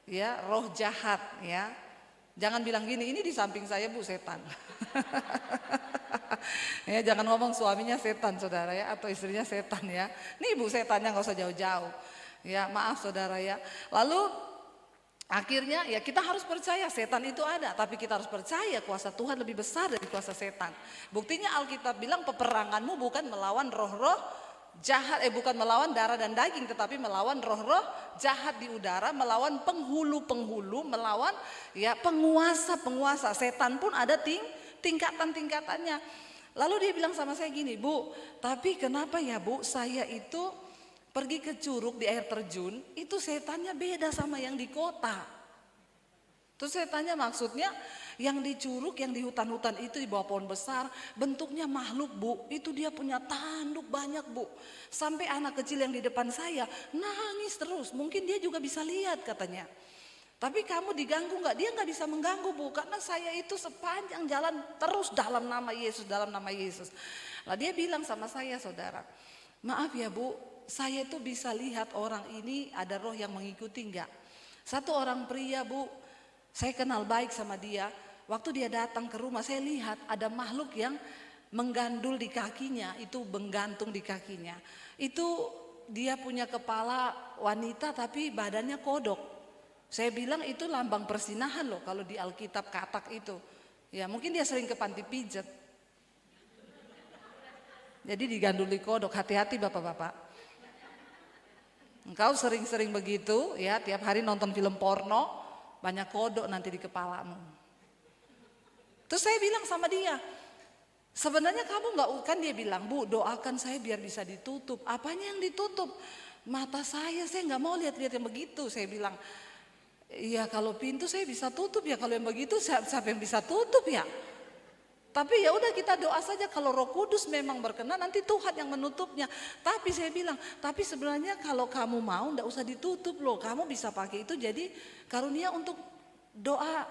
Ya, roh jahat ya. Jangan bilang gini, ini di samping saya Bu setan. Ya, jangan ngomong suaminya setan saudara ya, atau istrinya setan ya. Nih Bu setannya nggak usah jauh-jauh. Ya maaf saudara ya. Lalu akhirnya ya kita harus percaya setan itu ada, tapi kita harus percaya kuasa Tuhan lebih besar dari kuasa setan. Buktinya Alkitab bilang peperanganmu bukan melawan roh-roh jahat, bukan melawan darah dan daging, tetapi melawan roh-roh jahat di udara, melawan penghulu-penghulu, melawan ya penguasa-penguasa. Setan pun ada tingkatan-tingkatannya. Lalu dia bilang sama saya gini, Bu, tapi kenapa ya Bu, saya itu pergi ke curug di air terjun, itu setannya beda sama yang di kota. Terus saya tanya maksudnya, yang di curug, yang di hutan-hutan itu di bawah pohon besar, bentuknya makhluk Bu, itu dia punya tanduk banyak Bu. Sampai anak kecil yang di depan saya nangis terus, mungkin dia juga bisa lihat katanya. Tapi kamu diganggu nggak? Dia nggak bisa mengganggu Bu, karena saya itu sepanjang jalan terus dalam nama Yesus, dalam nama Yesus. Lah dia bilang sama saya saudara, maaf ya Bu, saya itu bisa lihat orang ini ada roh yang mengikuti enggak. Satu orang pria Bu, saya kenal baik sama dia. Waktu dia datang ke rumah saya lihat ada makhluk yang menggandul di kakinya, itu menggantung di kakinya. Itu dia punya kepala wanita tapi badannya kodok. Saya bilang itu lambang persinahan loh kalau di Alkitab katak itu. Ya mungkin dia sering ke panti pijat. Jadi digandul di kodok, hati-hati bapak-bapak. Engkau sering-sering begitu ya, tiap hari nonton film porno, banyak kodok nanti di kepalamu. Terus saya bilang sama dia, sebenarnya kamu gak, kan dia bilang, Bu doakan saya biar bisa ditutup. Apanya yang ditutup? Mata saya gak mau lihat-lihat yang begitu. Saya bilang, iya kalau pintu saya bisa tutup ya, kalau yang begitu siapa yang bisa tutup ya. Tapi ya udah kita doa saja, kalau Roh Kudus memang berkenan nanti Tuhan yang menutupnya. Tapi saya bilang, tapi sebenarnya kalau kamu mau gak usah ditutup loh. Kamu bisa pakai itu jadi karunia untuk doa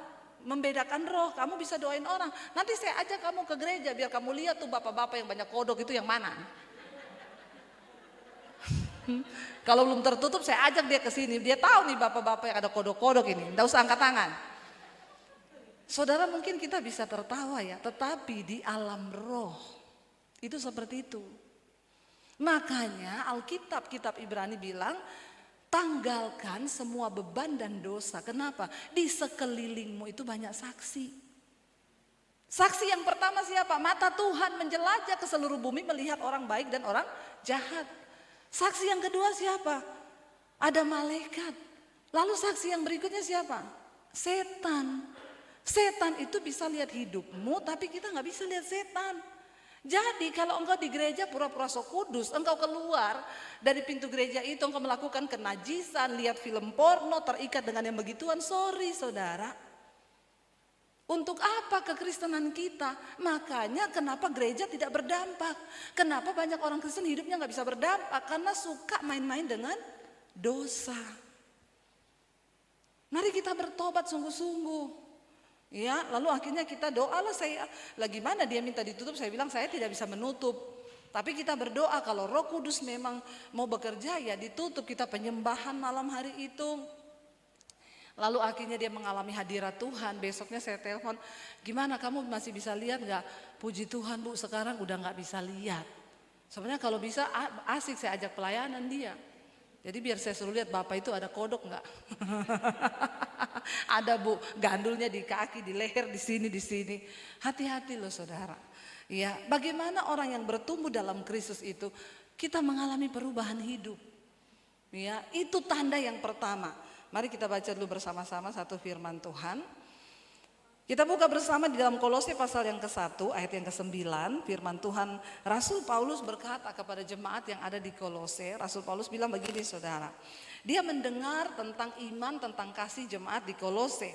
membedakan roh, kamu bisa doain orang. Nanti saya ajak kamu ke gereja biar kamu lihat tuh bapak-bapak yang banyak kodok itu yang mana. Kalau belum tertutup saya ajak dia ke sini, dia tahu nih bapak-bapak yang ada kodok-kodok ini. Enggak usah angkat tangan. Saudara mungkin kita bisa tertawa ya, tetapi di alam roh itu seperti itu. Makanya Alkitab, kitab Ibrani bilang, tanggalkan semua beban dan dosa. Kenapa? Di sekelilingmu itu banyak saksi. Saksi yang pertama siapa? Mata Tuhan menjelajah ke seluruh bumi melihat orang baik dan orang jahat. Saksi yang kedua siapa? Ada malaikat. Lalu saksi yang berikutnya siapa? Setan. Setan itu bisa lihat hidupmu, tapi kita nggak bisa lihat setan. Jadi kalau engkau di gereja pura-pura sok kudus, engkau keluar dari pintu gereja itu engkau melakukan kenajisan, lihat film porno, terikat dengan yang begituan, sorry saudara. Untuk apa kekristenan kita? Makanya kenapa gereja tidak berdampak? Kenapa banyak orang Kristen hidupnya gak bisa berdampak? Karena suka main-main dengan dosa. Mari kita bertobat sungguh-sungguh. Ya, lalu akhirnya kita doa lah, saya lagi mana dia minta ditutup, saya bilang saya tidak bisa menutup. Tapi kita berdoa kalau Roh Kudus memang mau bekerja ya ditutup, kita penyembahan malam hari itu. Lalu akhirnya dia mengalami hadirat Tuhan. Besoknya saya telepon, gimana kamu masih bisa lihat gak? Puji Tuhan Bu, sekarang udah gak bisa lihat. Sebenarnya kalau bisa asik saya ajak pelayanan dia. Jadi biar saya suruh lihat Bapak itu ada kodok gak? Ada Bu, gandulnya di kaki, di leher, di sini, di sini. Hati-hati loh saudara. Ya, bagaimana orang yang bertumbuh dalam Kristus itu, kita mengalami perubahan hidup. Ya, itu tanda yang pertama. Mari kita baca dulu bersama-sama satu firman Tuhan. Kita buka bersama di dalam Kolose pasal yang ke-1 ayat yang ke-9. Firman Tuhan, Rasul Paulus berkata kepada jemaat yang ada di Kolose. Rasul Paulus bilang begini saudara. Dia mendengar tentang iman, tentang kasih jemaat di Kolose.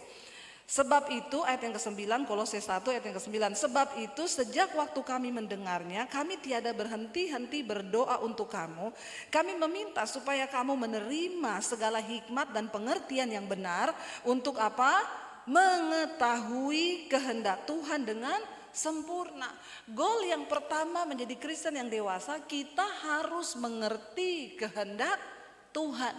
Sebab itu ayat yang ke-9, Kolose 1 ayat yang ke-9. Sebab itu sejak waktu kami mendengarnya, kami tiada berhenti-henti berdoa untuk kamu. Kami meminta supaya kamu menerima segala hikmat dan pengertian yang benar. Untuk apa? Mengetahui kehendak Tuhan dengan sempurna. Goal yang pertama menjadi Kristen yang dewasa, kita harus mengerti kehendak Tuhan.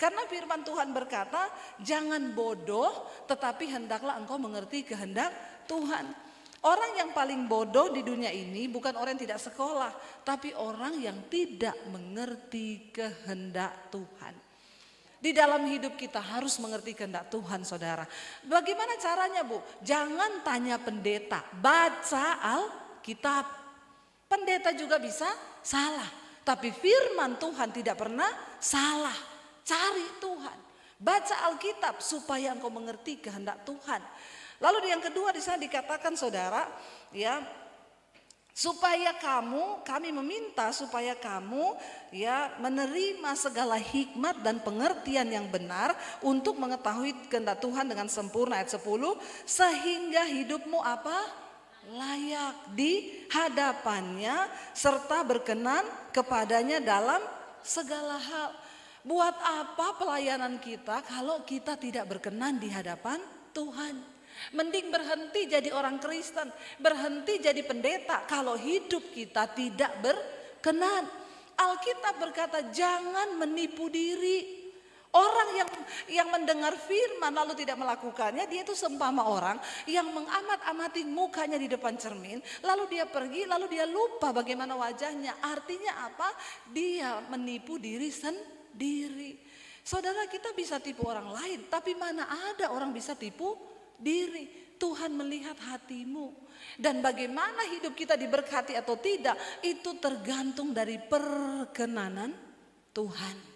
Karena firman Tuhan berkata, jangan bodoh tetapi hendaklah engkau mengerti kehendak Tuhan. Orang yang paling bodoh di dunia ini bukan orang yang tidak sekolah, tapi orang yang tidak mengerti kehendak Tuhan. Di dalam hidup kita harus mengerti kehendak Tuhan, saudara. Bagaimana caranya, Bu? Jangan tanya pendeta, baca Alkitab. Pendeta juga bisa salah, tapi firman Tuhan tidak pernah salah. Cari Tuhan, baca Alkitab supaya engkau mengerti kehendak Tuhan. Lalu yang kedua di sana dikatakan, saudara, ya, supaya kami meminta supaya kamu ya menerima segala hikmat dan pengertian yang benar untuk mengetahui kehendak Tuhan dengan sempurna. Ayat 10, sehingga hidupmu apa? Layak di hadapannya serta berkenan kepadanya dalam segala hal. Buat apa pelayanan kita kalau kita tidak berkenan di hadapan Tuhan? Mending berhenti jadi orang Kristen, berhenti jadi pendeta kalau hidup kita tidak berkenan. Alkitab berkata jangan menipu diri. Orang yang mendengar firman lalu tidak melakukannya, dia itu seumpama orang yang mengamat-amati mukanya di depan cermin, lalu dia pergi, lalu dia lupa bagaimana wajahnya. Artinya apa? Dia menipu diri sendiri. Saudara, kita bisa tipu orang lain, tapi mana ada orang bisa tipu diri. Tuhan melihat hatimu, dan bagaimana hidup kita diberkati atau tidak itu tergantung dari perkenanan Tuhan.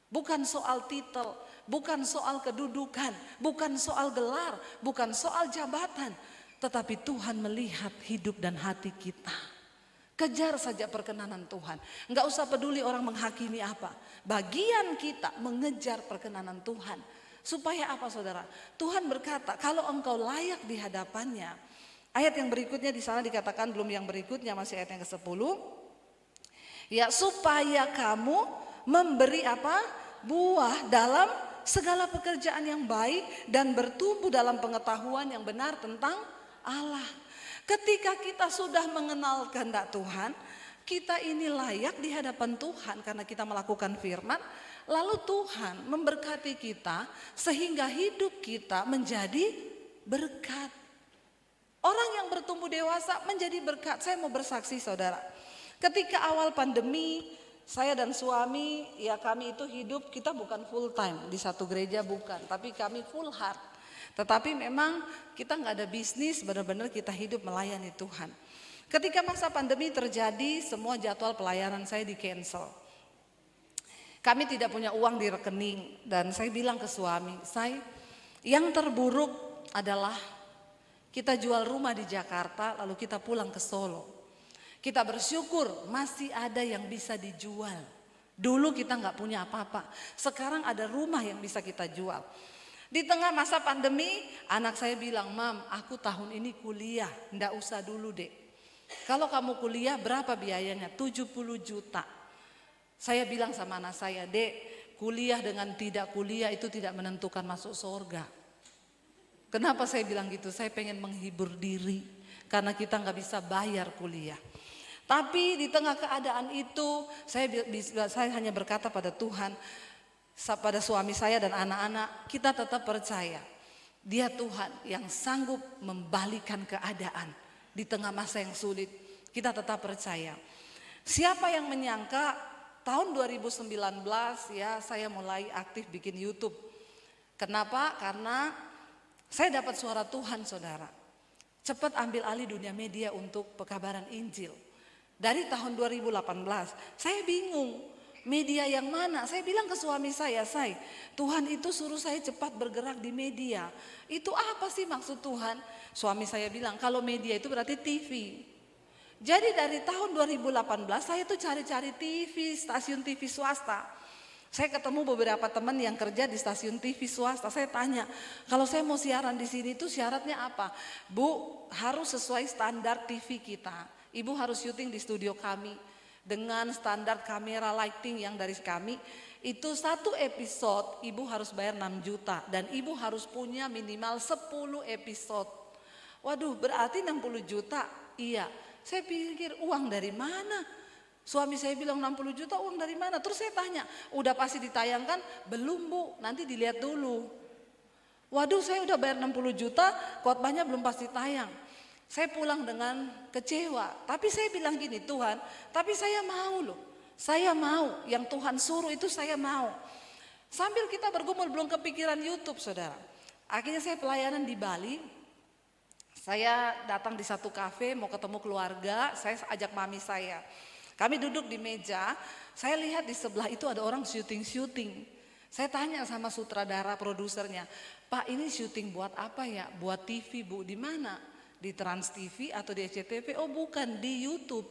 Bukan soal titel, bukan soal kedudukan, bukan soal gelar, bukan soal jabatan, tetapi Tuhan melihat hidup dan hati kita. Kejar saja perkenanan Tuhan. Enggak usah peduli orang menghakimi apa. Bagian kita mengejar perkenanan Tuhan. Supaya apa, saudara? Tuhan berkata kalau engkau layak di hadapannya. Ayat yang berikutnya di sana dikatakan, belum yang berikutnya, masih ayat yang ke-10. Ya, supaya kamu memberi apa? Buah dalam segala pekerjaan yang baik dan bertumbuh dalam pengetahuan yang benar tentang Allah. Ketika kita sudah mengenal kehendak Tuhan, kita ini layak di hadapan Tuhan karena kita melakukan firman. Lalu Tuhan memberkati kita sehingga hidup kita menjadi berkat. Orang yang bertumbuh dewasa menjadi berkat. Saya mau bersaksi, saudara. Ketika awal pandemi, saya dan suami, ya kami itu hidup, kita bukan full time di satu gereja, bukan. Tapi kami full heart. Tetapi memang kita nggak ada bisnis, benar-benar kita hidup melayani Tuhan. Ketika masa pandemi terjadi, semua jadwal pelayanan saya di cancel. Kami tidak punya uang di rekening, dan saya bilang ke suami, yang terburuk adalah kita jual rumah di Jakarta lalu kita pulang ke Solo. Kita bersyukur masih ada yang bisa dijual. Dulu kita nggak punya apa-apa, sekarang ada rumah yang bisa kita jual. Di tengah masa pandemi, anak saya bilang, Mam, aku tahun ini kuliah, nggak usah dulu dek. Kalau kamu kuliah berapa biayanya? 70 juta. Saya bilang sama anak saya, Dek, kuliah dengan tidak kuliah itu tidak menentukan masuk surga. Kenapa saya bilang gitu? Saya pengen menghibur diri karena kita nggak bisa bayar kuliah. Tapi di tengah keadaan itu saya hanya berkata pada Tuhan, pada suami saya dan anak-anak, kita tetap percaya Dia Tuhan yang sanggup membalikan keadaan di tengah masa yang sulit. Kita tetap percaya. Siapa yang menyangka tahun 2019 ya saya mulai aktif bikin YouTube. Kenapa? Karena saya dapat suara Tuhan, saudara. Cepat ambil alih dunia media untuk pekabaran Injil. Dari tahun 2018 saya bingung media yang mana. Saya bilang ke suami saya, Tuhan itu suruh saya cepat bergerak di media. Itu apa sih maksud Tuhan? Suami saya bilang kalau media itu berarti TV. Jadi dari tahun 2018 saya tuh cari-cari TV, stasiun TV swasta. Saya ketemu beberapa teman yang kerja di stasiun TV swasta. Saya tanya, kalau saya mau siaran di sini itu syaratnya apa? Bu, harus sesuai standar TV kita. Ibu harus syuting di studio kami dengan standar kamera lighting yang dari kami. Itu satu episode ibu harus bayar 6 juta dan ibu harus punya minimal 10 episode. Waduh, berarti 60 juta. Iya. Saya pikir uang dari mana? Suami saya bilang 60 juta uang dari mana? Terus saya tanya, udah pasti ditayangkan? Belum Bu, nanti dilihat dulu. Waduh, saya udah bayar 60 juta, khotbahnya belum pasti tayang. Saya pulang dengan kecewa, tapi saya bilang gini, Tuhan, tapi saya mau loh. Saya mau, yang Tuhan suruh itu saya mau. Sambil kita bergumul belum kepikiran YouTube saudara. Akhirnya saya pelayanan di Bali. Saya datang di satu kafe mau ketemu keluarga, saya ajak mami saya. Kami duduk di meja, saya lihat di sebelah itu ada orang syuting. Saya tanya sama sutradara produsernya, Pak ini syuting buat apa ya? Buat TV Bu, di mana? Di Trans TV atau di SCTV? Oh bukan, di YouTube.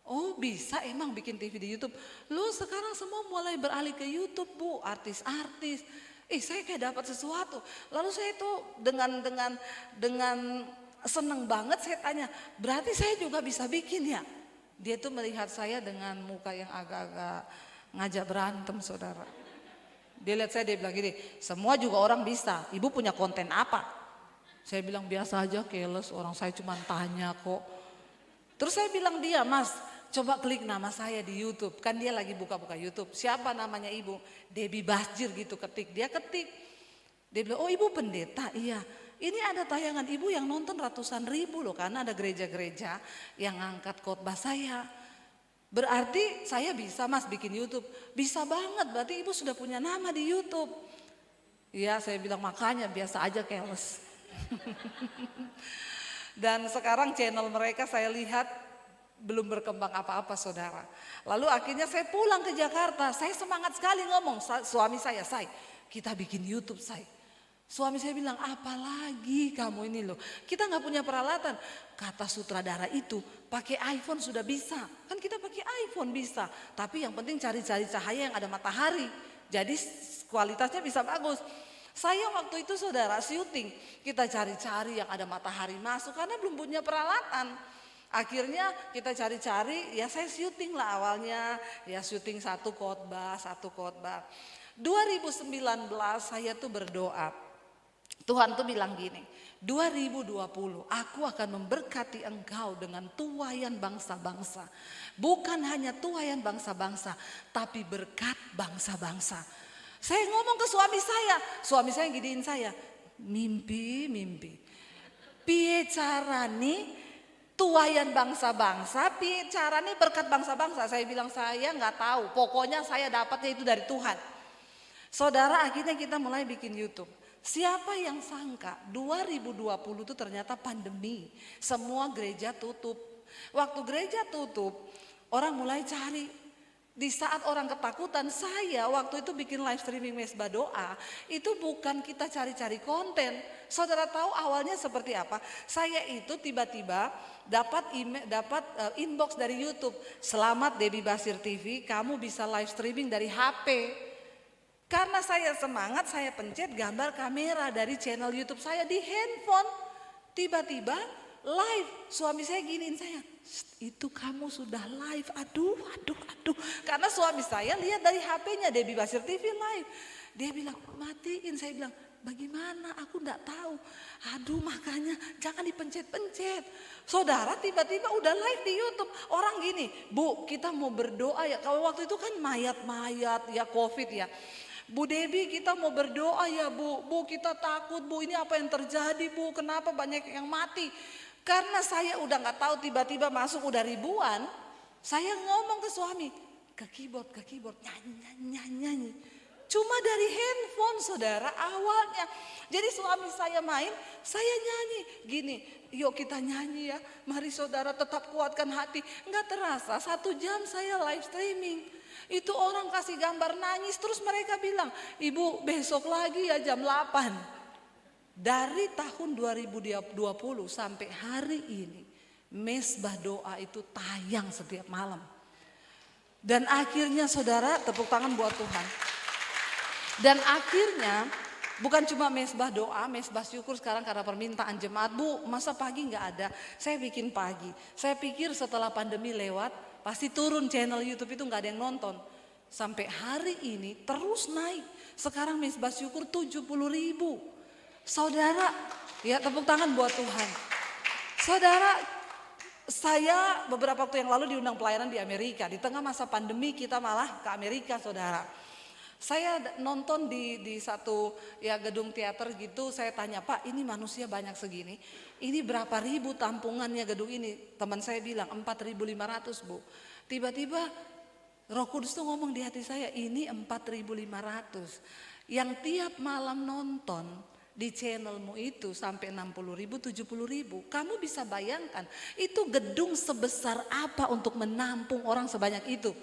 Oh bisa emang bikin TV di YouTube. Loh sekarang semua mulai beralih ke YouTube Bu, artis-artis. Saya kayak dapat sesuatu. Lalu saya itu dengan seneng banget saya tanya, berarti saya juga bisa bikin ya? Dia tuh melihat saya dengan muka yang agak-agak ngajak berantem saudara. Dia lihat saya, dia bilang gini, semua juga orang bisa, ibu punya konten apa? Saya bilang biasa aja keles, orang saya cuma tanya kok. Terus saya bilang dia, Mas coba klik nama saya di YouTube. Kan dia lagi buka-buka YouTube. Siapa namanya ibu? Debbie Basjir gitu, ketik. Dia ketik. Dia bilang, oh ibu pendeta? Iya. Ini ada tayangan ibu yang nonton ratusan ribu loh. Karena ada gereja-gereja yang ngangkat khotbah saya. Berarti saya bisa Mas bikin YouTube. Bisa banget, berarti ibu sudah punya nama di YouTube. Iya saya bilang makanya biasa aja keles. Dan sekarang channel mereka saya lihat belum berkembang apa-apa saudara. Lalu akhirnya saya pulang ke Jakarta. Saya semangat sekali ngomong suami saya, kita bikin YouTube Suami saya bilang apalagi kamu ini loh. Kita gak punya peralatan. Kata sutradara itu pakai iPhone sudah bisa. Kan kita pakai iPhone bisa. Tapi yang penting cari-cari cahaya yang ada matahari. Jadi kualitasnya bisa bagus. Saya waktu itu saudara syuting. Kita cari-cari yang ada matahari masuk karena belum punya peralatan. Akhirnya kita cari-cari, ya saya syuting lah awalnya, ya syuting satu khotbah. 2019 saya tuh berdoa, Tuhan tuh bilang gini, 2020 aku akan memberkati engkau dengan tuaian bangsa-bangsa. Bukan hanya tuaian bangsa-bangsa, tapi berkat bangsa-bangsa. Saya ngomong ke suami saya gidiin saya, mimpi. Piye carane tuaian bangsa-bangsa, caranya berkat bangsa-bangsa. Saya bilang saya nggak tahu, pokoknya saya dapatnya itu dari Tuhan. Saudara akhirnya kita mulai bikin YouTube. Siapa yang sangka 2020 itu ternyata pandemi. Semua gereja tutup. Waktu gereja tutup, orang mulai cari. Di saat orang ketakutan, saya waktu itu bikin live streaming Mesbah Doa, itu bukan kita cari-cari konten. Saudara tahu awalnya seperti apa? Saya itu tiba-tiba dapat inbox dari YouTube. Selamat Debbie Basjir TV, kamu bisa live streaming dari HP. Karena saya semangat, saya pencet gambar kamera dari channel YouTube saya di handphone. Tiba-tiba live, suami saya giniin saya, itu kamu sudah live, aduh. Karena suami saya lihat dari HP-nya Debbie Basjir TV live. Dia bilang matiin, saya bilang bagaimana aku enggak tahu. Aduh makanya jangan dipencet-pencet. Saudara tiba-tiba udah live di YouTube. Orang gini, Bu kita mau berdoa ya. Kalau waktu itu kan mayat-mayat ya COVID ya. Bu Debbie kita mau berdoa ya Bu. Bu kita takut Bu, ini apa yang terjadi Bu, kenapa banyak yang mati. Karena saya udah gak tahu tiba-tiba masuk udah ribuan. Saya ngomong ke suami, ke keyboard nyanyi. Cuma dari handphone saudara awalnya. Jadi suami saya main, saya nyanyi. Gini, yuk kita nyanyi ya. Mari saudara tetap kuatkan hati. Gak terasa 1 jam saya live streaming. Itu orang kasih gambar nangis. Terus mereka bilang, Ibu besok lagi ya jam 8. Dari tahun 2020 sampai hari ini, Mesbah Doa itu tayang setiap malam. Dan akhirnya saudara tepuk tangan buat Tuhan. Dan akhirnya bukan cuma Mesbah Doa, Mesbah Syukur sekarang karena permintaan jemaat. Bu masa pagi gak ada, saya bikin pagi. Saya pikir setelah pandemi lewat pasti turun channel YouTube itu gak ada yang nonton. Sampai hari ini terus naik. Sekarang Mesbah Syukur 70.000. Saudara, ya tepuk tangan buat Tuhan. Saudara, Saya beberapa waktu yang lalu diundang pelayanan di Amerika. Di tengah masa pandemi kita malah ke Amerika, saudara. Saya nonton di satu ya gedung teater gitu, saya tanya, Pak ini manusia banyak segini, ini berapa ribu tampungannya gedung ini? Teman saya bilang 4.500 Bu. Tiba-tiba Roh Kudus tuh ngomong di hati saya, ini 4.500. Yang tiap malam nonton di channelmu itu sampai 60.000, 70.000. Kamu bisa bayangkan itu gedung sebesar apa untuk menampung orang sebanyak itu.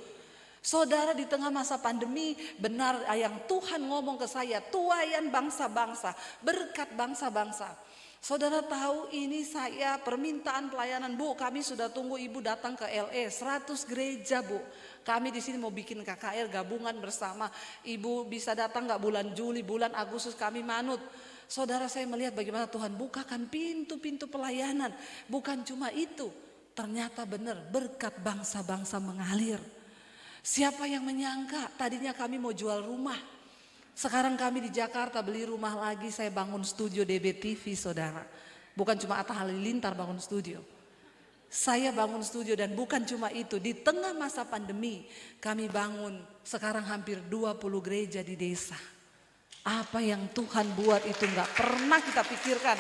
Saudara, di tengah masa pandemi benar yang Tuhan ngomong ke saya, tuaian bangsa-bangsa, berkat bangsa-bangsa. Saudara tahu ini saya permintaan pelayanan, Bu, kami sudah tunggu Ibu datang ke LA, 100 gereja Bu. Kami di sini mau bikin KKR gabungan bersama. Ibu bisa datang gak bulan Juli, bulan Agustus kami manut. Saudara, saya melihat bagaimana Tuhan bukakan pintu-pintu pelayanan. Bukan cuma itu, ternyata benar berkat bangsa-bangsa mengalir. Siapa yang menyangka tadinya kami mau jual rumah. Sekarang kami di Jakarta beli rumah lagi, saya bangun studio DBTV saudara. Bukan cuma Atta Halilintar bangun studio. Saya bangun studio dan bukan cuma itu, di tengah masa pandemi kami bangun sekarang hampir 20 gereja di desa. Apa yang Tuhan buat itu gak pernah kita pikirkan.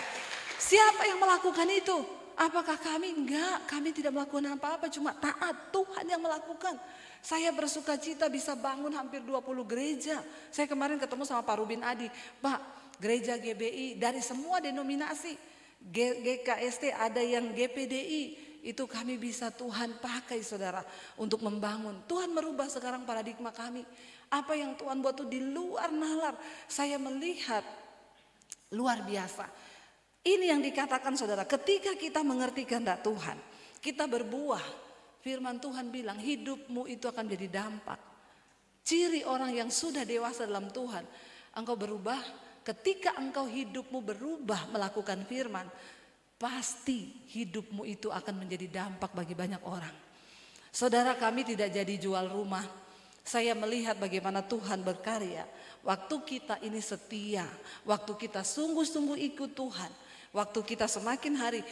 Siapa yang melakukan itu? Apakah kami? Enggak, kami tidak melakukan apa-apa, cuma taat. Tuhan yang melakukan. Saya bersuka cita bisa bangun hampir 20 gereja. Saya kemarin ketemu sama Pak Rubin Adi. Pak, gereja GBI dari semua denominasi. GKST ada yang GPDI. Itu kami bisa Tuhan pakai saudara untuk membangun. Tuhan merubah sekarang paradigma kami. Apa yang Tuhan buat itu di luar nalar. Saya melihat luar biasa. Ini yang dikatakan saudara, ketika kita mengerti kehendak Tuhan, kita berbuah. Firman Tuhan bilang hidupmu itu akan jadi dampak. Ciri orang yang sudah dewasa dalam Tuhan, engkau berubah. Ketika engkau hidupmu berubah melakukan firman, pasti hidupmu itu akan menjadi dampak bagi banyak orang. Saudara, kami tidak jadi jual rumah. Saya melihat bagaimana Tuhan berkarya. Waktu kita ini setia, waktu kita sungguh-sungguh ikut Tuhan, waktu kita semakin hari,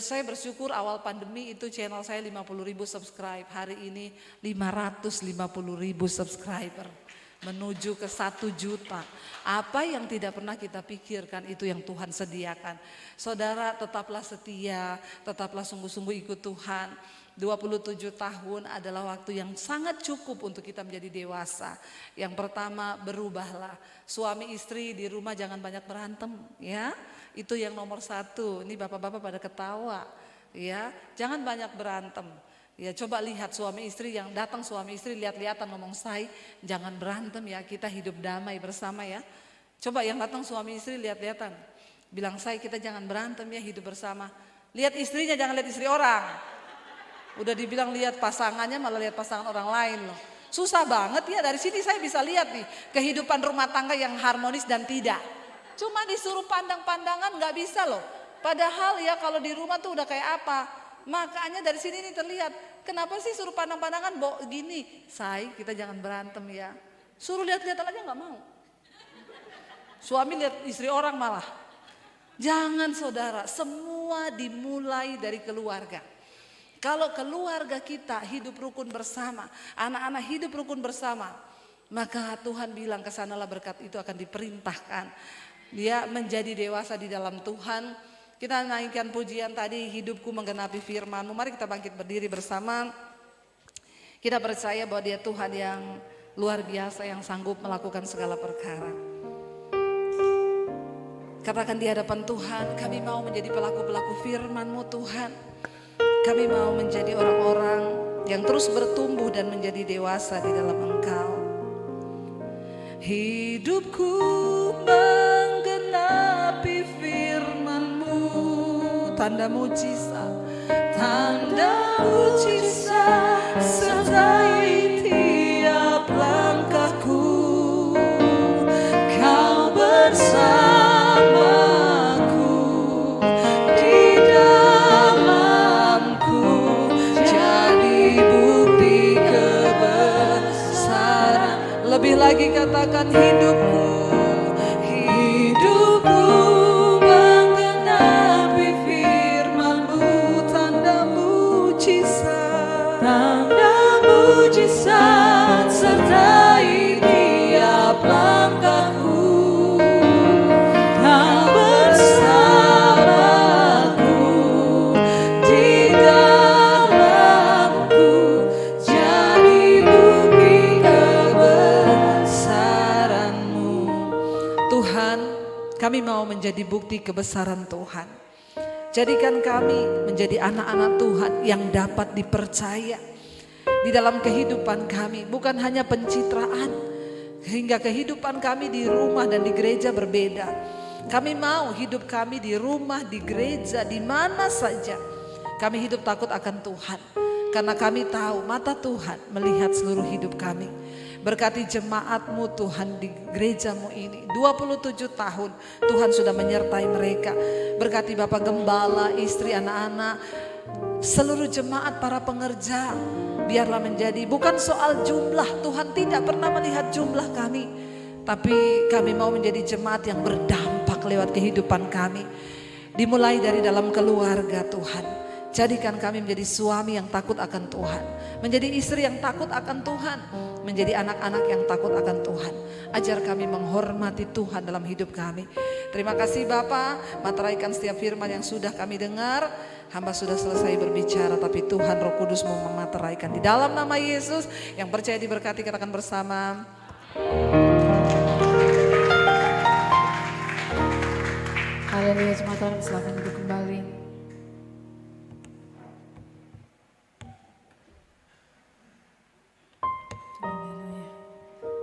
saya bersyukur awal pandemi itu channel saya 50.000 subscribe, hari ini 550.000 subscriber, menuju ke 1 juta. Apa yang tidak pernah kita pikirkan itu yang Tuhan sediakan. Saudara, tetaplah setia, tetaplah sungguh-sungguh ikut Tuhan. 27 tahun adalah waktu yang sangat cukup untuk kita menjadi dewasa. Yang pertama, berubahlah. Suami istri di rumah jangan banyak berantem, ya. Itu yang nomor 1. Ini bapak-bapak pada ketawa, ya. Jangan banyak berantem. Ya, coba lihat suami istri yang datang, suami istri lihat-lihatan ngomong, "Say, jangan berantem ya, kita hidup damai bersama ya." Coba yang datang suami istri lihat-lihatan, bilang, "Say, kita jangan berantem ya, hidup bersama." Lihat istrinya, jangan lihat istri orang. Udah dibilang lihat pasangannya malah lihat pasangan orang lain loh. Susah banget ya, dari sini saya bisa lihat nih kehidupan rumah tangga yang harmonis dan tidak. Cuma disuruh pandang-pandangan gak bisa loh. Padahal ya kalau di rumah tuh udah kayak apa. Makanya dari sini nih terlihat. Kenapa sih suruh pandang-pandangan gini. Say, kita jangan berantem ya. Suruh lihat-lihatan aja gak mau. Suami lihat istri orang malah. Jangan saudara, semua dimulai dari keluarga. Kalau keluarga kita hidup rukun bersama, anak-anak hidup rukun bersama, maka Tuhan bilang kesanalah berkat itu akan diperintahkan. Dia menjadi dewasa di dalam Tuhan. Kita naikkan pujian tadi, hidupku menggenapi firman-Mu. Mari kita bangkit berdiri bersama. Kita percaya bahwa Dia Tuhan yang luar biasa, yang sanggup melakukan segala perkara. Katakan di hadapan Tuhan, kami mau menjadi pelaku-pelaku firman-Mu Tuhan. Kami mau menjadi orang-orang yang terus bertumbuh dan menjadi dewasa di dalam Engkau. Hidupku menggenapi firman-Mu, tanda mujizat, tanda mujizat sertai tiap langkahku. Kau bersamaku di dalamku, jadi bukti kebesaran. Lebih lagi katakan hidupku, hidupku menggenapi firman-Mu, tanda mujizat. Kami mau menjadi bukti kebesaran Tuhan. Jadikan kami menjadi anak-anak Tuhan yang dapat dipercaya di dalam kehidupan kami. Bukan hanya pencitraan, hingga kehidupan kami di rumah dan di gereja berbeda. Kami mau hidup kami di rumah, di gereja, di mana saja. Kami hidup takut akan Tuhan. Karena kami tahu mata Tuhan melihat seluruh hidup kami. Berkati jemaat-Mu Tuhan di gereja-Mu ini. 27 tahun Tuhan sudah menyertai mereka. Berkati Bapak Gembala, istri, anak-anak, seluruh jemaat, para pengerja. Biarlah menjadi bukan soal jumlah. Tuhan tidak pernah melihat jumlah kami. Tapi kami mau menjadi jemaat yang berdampak lewat kehidupan kami. Dimulai dari dalam keluarga Tuhan. Jadikan kami menjadi suami yang takut akan Tuhan. Menjadi istri yang takut akan Tuhan. Menjadi anak-anak yang takut akan Tuhan. Ajar kami menghormati Tuhan dalam hidup kami. Terima kasih Bapa, materaikan setiap firman yang sudah kami dengar. Hamba sudah selesai berbicara, tapi Tuhan Roh Kudus mau memateraikan. Di dalam nama Yesus, yang percaya diberkati, katakan bersama. Haleluya, jemaat Tuhan, silakan duduk kembali. Haleluya.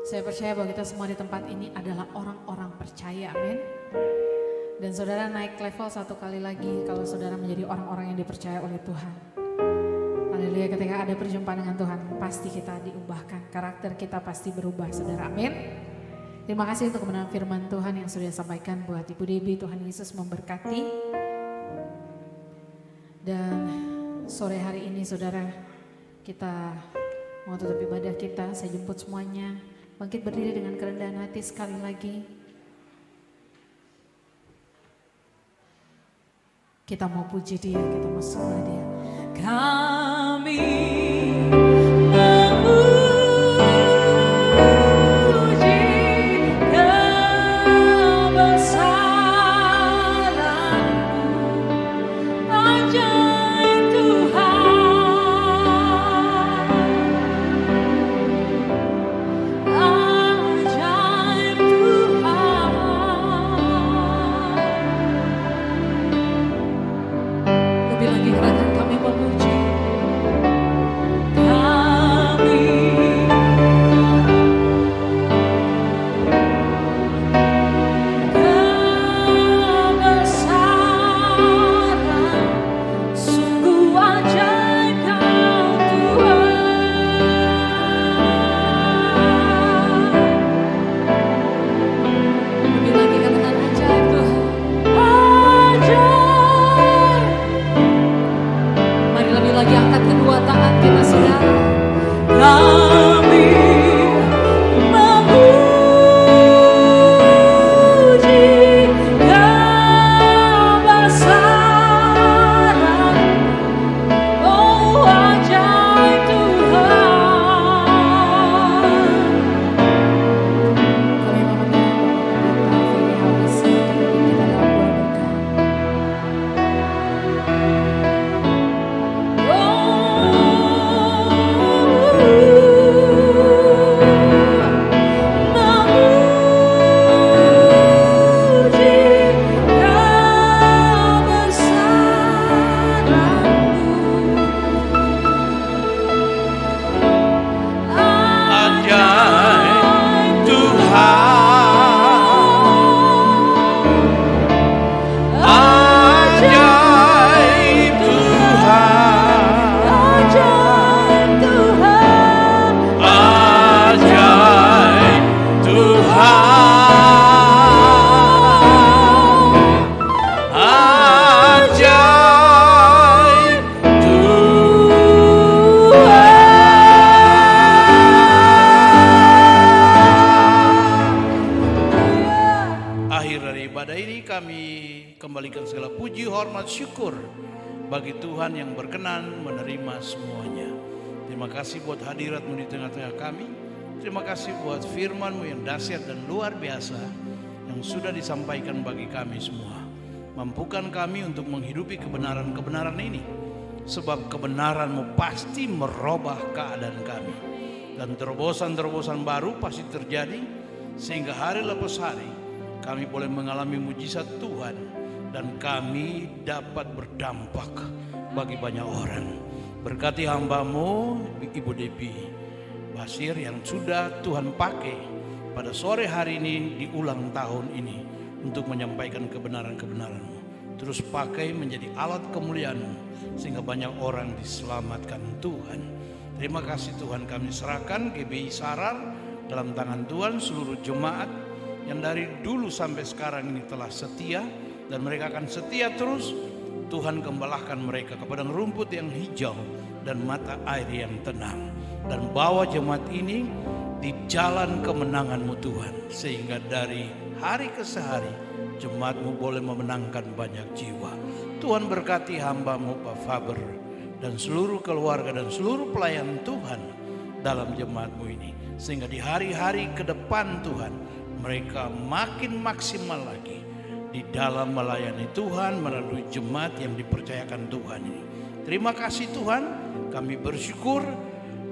Saya percaya bahwa kita semua di tempat ini adalah orang-orang percaya, amin. Dan saudara naik level satu kali lagi kalau saudara menjadi orang-orang yang dipercaya oleh Tuhan. Haleluya, ketika ada perjumpaan dengan Tuhan pasti kita diubahkan, karakter kita pasti berubah, saudara, amin. Terima kasih untuk kebenaran firman Tuhan yang sudah disampaikan buat Ibu Debbie. Tuhan Yesus memberkati. Dan sore hari ini saudara, kita mau tutup ibadah kita. Saya jemput semuanya bangkit berdiri dengan kerendahan hati sekali lagi. Kita mau puji Dia, kita mau sembah Dia. Kami kembalikan segala puji, hormat, syukur bagi Tuhan yang berkenan menerima semuanya. Terima kasih buat hadirat-Mu di tengah-tengah kami. Terima kasih buat firman-Mu yang dahsyat dan luar biasa yang sudah disampaikan bagi kami semua. Mampukan kami untuk menghidupi kebenaran-kebenaran ini, sebab kebenaran-Mu pasti merubah keadaan kami. Dan terobosan-terobosan baru pasti terjadi, sehingga hari lepas hari kami boleh mengalami mujizat Tuhan, dan kami dapat berdampak bagi banyak orang. Berkati hamba-Mu Ibu Debbie Basir yang sudah Tuhan pakai pada sore hari ini di ulang tahun ini untuk menyampaikan kebenaran-kebenaran-Mu. Terus pakai menjadi alat kemuliaan-Mu sehingga banyak orang diselamatkan Tuhan. Terima kasih Tuhan, kami serahkan GBI Sarar dalam tangan Tuhan, seluruh jemaat yang dari dulu sampai sekarang ini telah setia, dan mereka akan setia terus. Tuhan gembalakan mereka ke padang rumput yang hijau dan mata air yang tenang, dan bawa jemaat ini di jalan kemenangan-Mu Tuhan, sehingga dari hari ke hari jemaat-Mu boleh memenangkan banyak jiwa. Tuhan berkati hamba-Mu Pak Faber dan seluruh keluarga dan seluruh pelayan Tuhan dalam jemaat-Mu ini, sehingga di hari-hari ke depan Tuhan mereka makin maksimal lagi di dalam melayani Tuhan melalui jemaat yang dipercayakan Tuhan ini. Terima kasih Tuhan, kami bersyukur.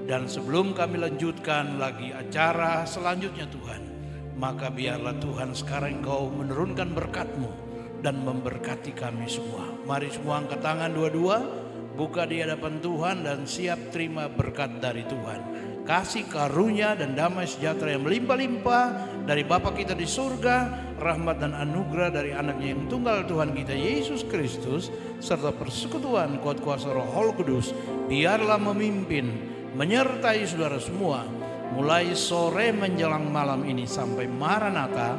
Dan sebelum kami lanjutkan lagi acara selanjutnya Tuhan, maka biarlah Tuhan sekarang Engkau menurunkan berkat-Mu dan memberkati kami semua. Mari semua angkat tangan dua-dua, buka di hadapan Tuhan dan siap terima berkat dari Tuhan. Kasih karunia dan damai sejahtera yang melimpah-limpah dari Bapa kita di surga, rahmat dan anugerah dari anaknya yang tunggal Tuhan kita Yesus Kristus, serta persekutuan kuat kuasa Roh Kudus biarlah memimpin, menyertai saudara semua mulai sore menjelang malam ini sampai Maranatha.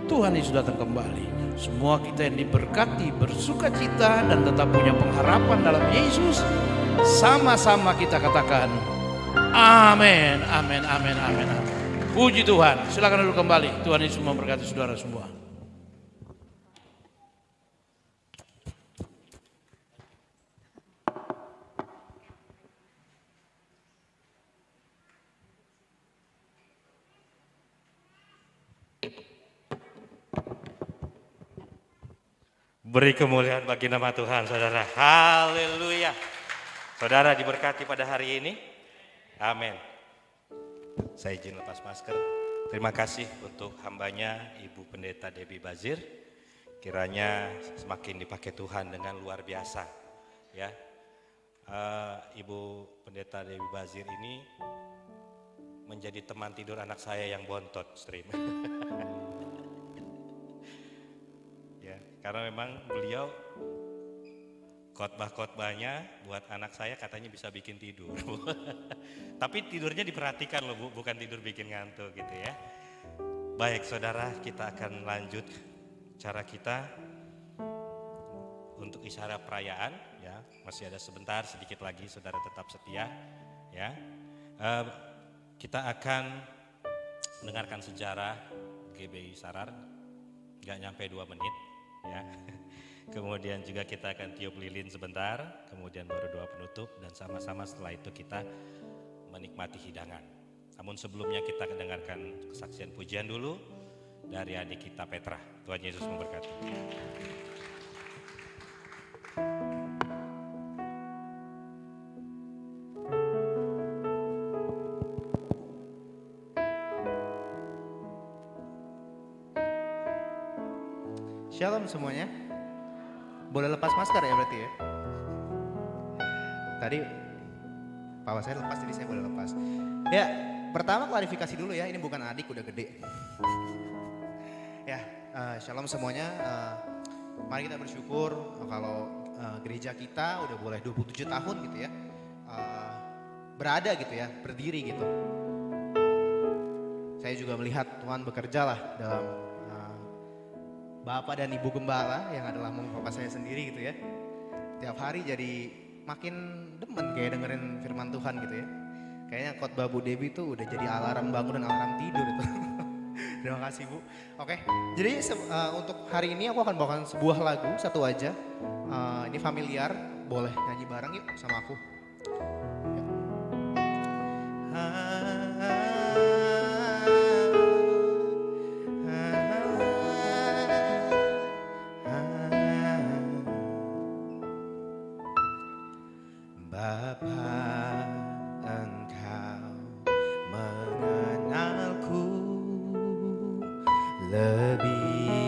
Tuhan Yesus datang kembali. Semua kita yang diberkati, bersuka cita dan tetap punya pengharapan dalam Yesus, sama-sama kita katakan amin, amin, amin, amin, amin. Puji Tuhan. Silakan duduk kembali. Tuhan Yesus memberkati saudara semua. Beri kemuliaan bagi nama Tuhan, saudara. Haleluya. Saudara diberkati pada hari ini. Amin. Saya izin lepas masker. Terima kasih untuk hambanya Ibu Pendeta Debbie Basir. Kiranya semakin dipakai Tuhan dengan luar biasa. Ya, Ibu Pendeta Debbie Basir ini menjadi teman tidur anak saya yang bontot, stream. Ya, karena memang beliau khotbah-khotbahnya buat anak saya katanya bisa bikin tidur. Tapi tidurnya diperhatikan loh Bu, bukan tidur bikin ngantuk gitu ya. Baik saudara, kita akan lanjut cara kita untuk isyarat perayaan ya. Masih ada sebentar, sedikit lagi saudara tetap setia ya. Kita akan mendengarkan sejarah GBI Sarar, gak nyampe 2 menit ya. Kemudian juga kita akan tiup lilin sebentar, kemudian baru doa penutup, dan sama-sama setelah itu kita menikmati hidangan. Namun sebelumnya kita akan dengarkan kesaksian pujian dulu dari adik kita Petra. Tuhan Yesus memberkati. Shalom semuanya. Boleh lepas masker ya berarti ya? Tadi Pak saya lepas, jadi saya boleh lepas. Ya, pertama klarifikasi dulu ya, ini bukan adik, udah gede. Ya, shalom semuanya. Mari kita bersyukur kalau gereja kita udah boleh 27 tahun gitu ya. Berada gitu ya, berdiri gitu. Saya juga melihat Tuhan bekerja lah dalam Bapak dan Ibu Gembala yang adalah mama papa saya sendiri gitu ya. Tiap hari jadi makin demen kayak dengerin firman Tuhan gitu ya. Kayaknya khotbah Bu Debbie tuh udah jadi alarm bangun dan alarm tidur itu. Terima kasih Bu. Oke, jadi untuk hari ini aku akan bawakan sebuah lagu, satu aja. Ini familiar, boleh nyanyi bareng yuk sama aku. Bapa, Engkau mengenalku lebih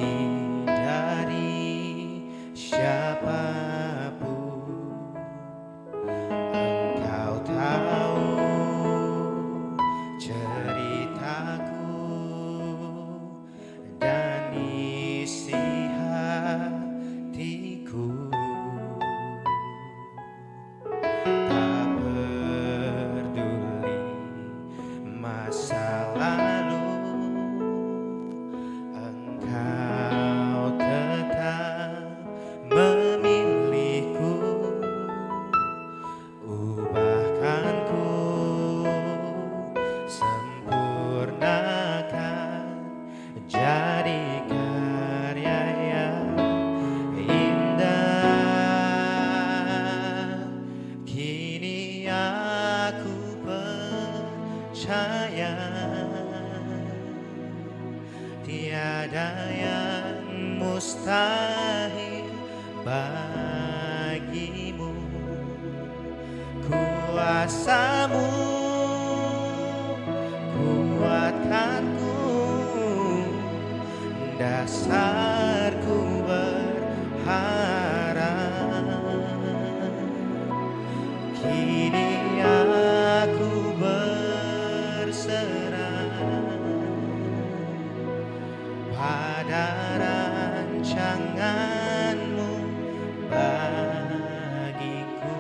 masa lalu Engkau tetap memilihku, ubahkan ku, sempurnakan, jadi karya yang indah. Kini aku percaya tiada yang mustahil bagimu. Kuasamu kuatkanku, dasarku berharap. Kini aku berserah pada rancanganmu bagiku.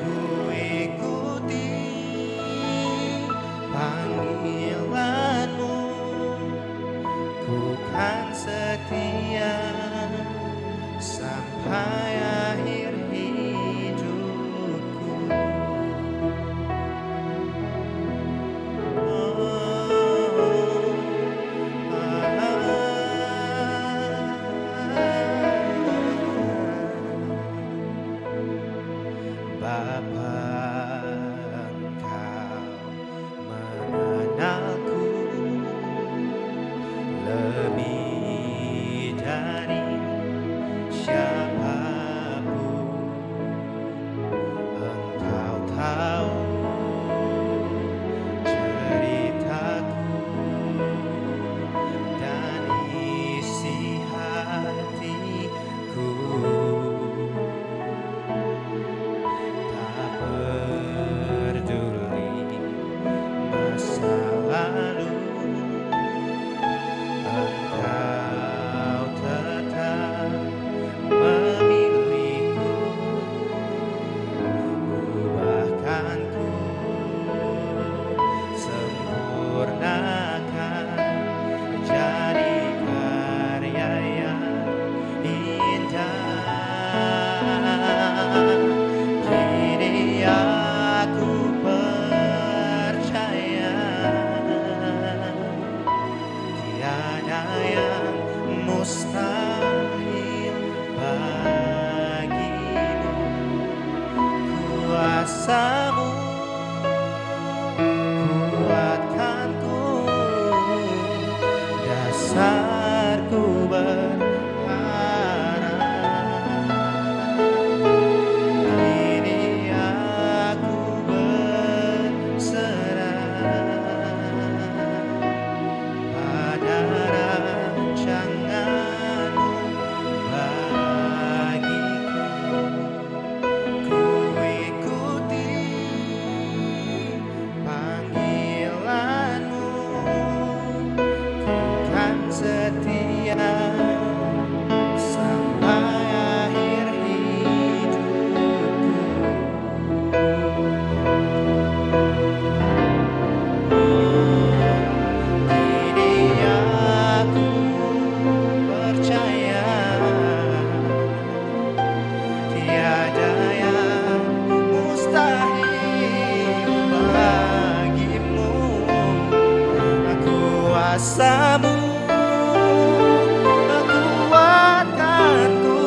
Ku ikuti panggilanmu, ku kan setia sampai akhir hidupku. Bapa, Engkau mengenalku lebih dari siapapun. Engkau tahu ceritaku dan isi hatiku. Tak peduli masa lalu, Engkau tetap memilihku, ubahkan ku, sempurnakan, jadi karya yang indah. Kini aku percaya tiada yang mustahil bagimu. Kuasamu kuatkanku, dasarku berharap. Kini aku berserah pada rancanganmu bagiku. Ku ikuti panggilanmu, ku kan setia sampai akhir hidupku. Kini aku percaya tiada yang mustahil bagimu. Kuasamu kuatkanku,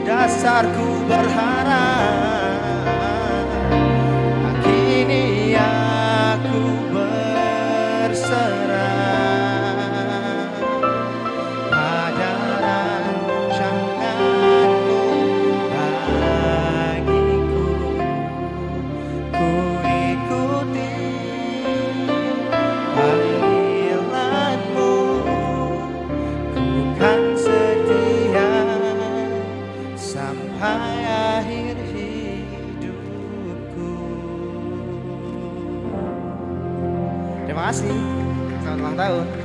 dasarku berharap. Kini aku berserah pada rancanganmu bagiku. Ku ikuti panggilanmu, ku kan setia sampai akhir hidupku. Terima kasih. Selamat ulang tahun.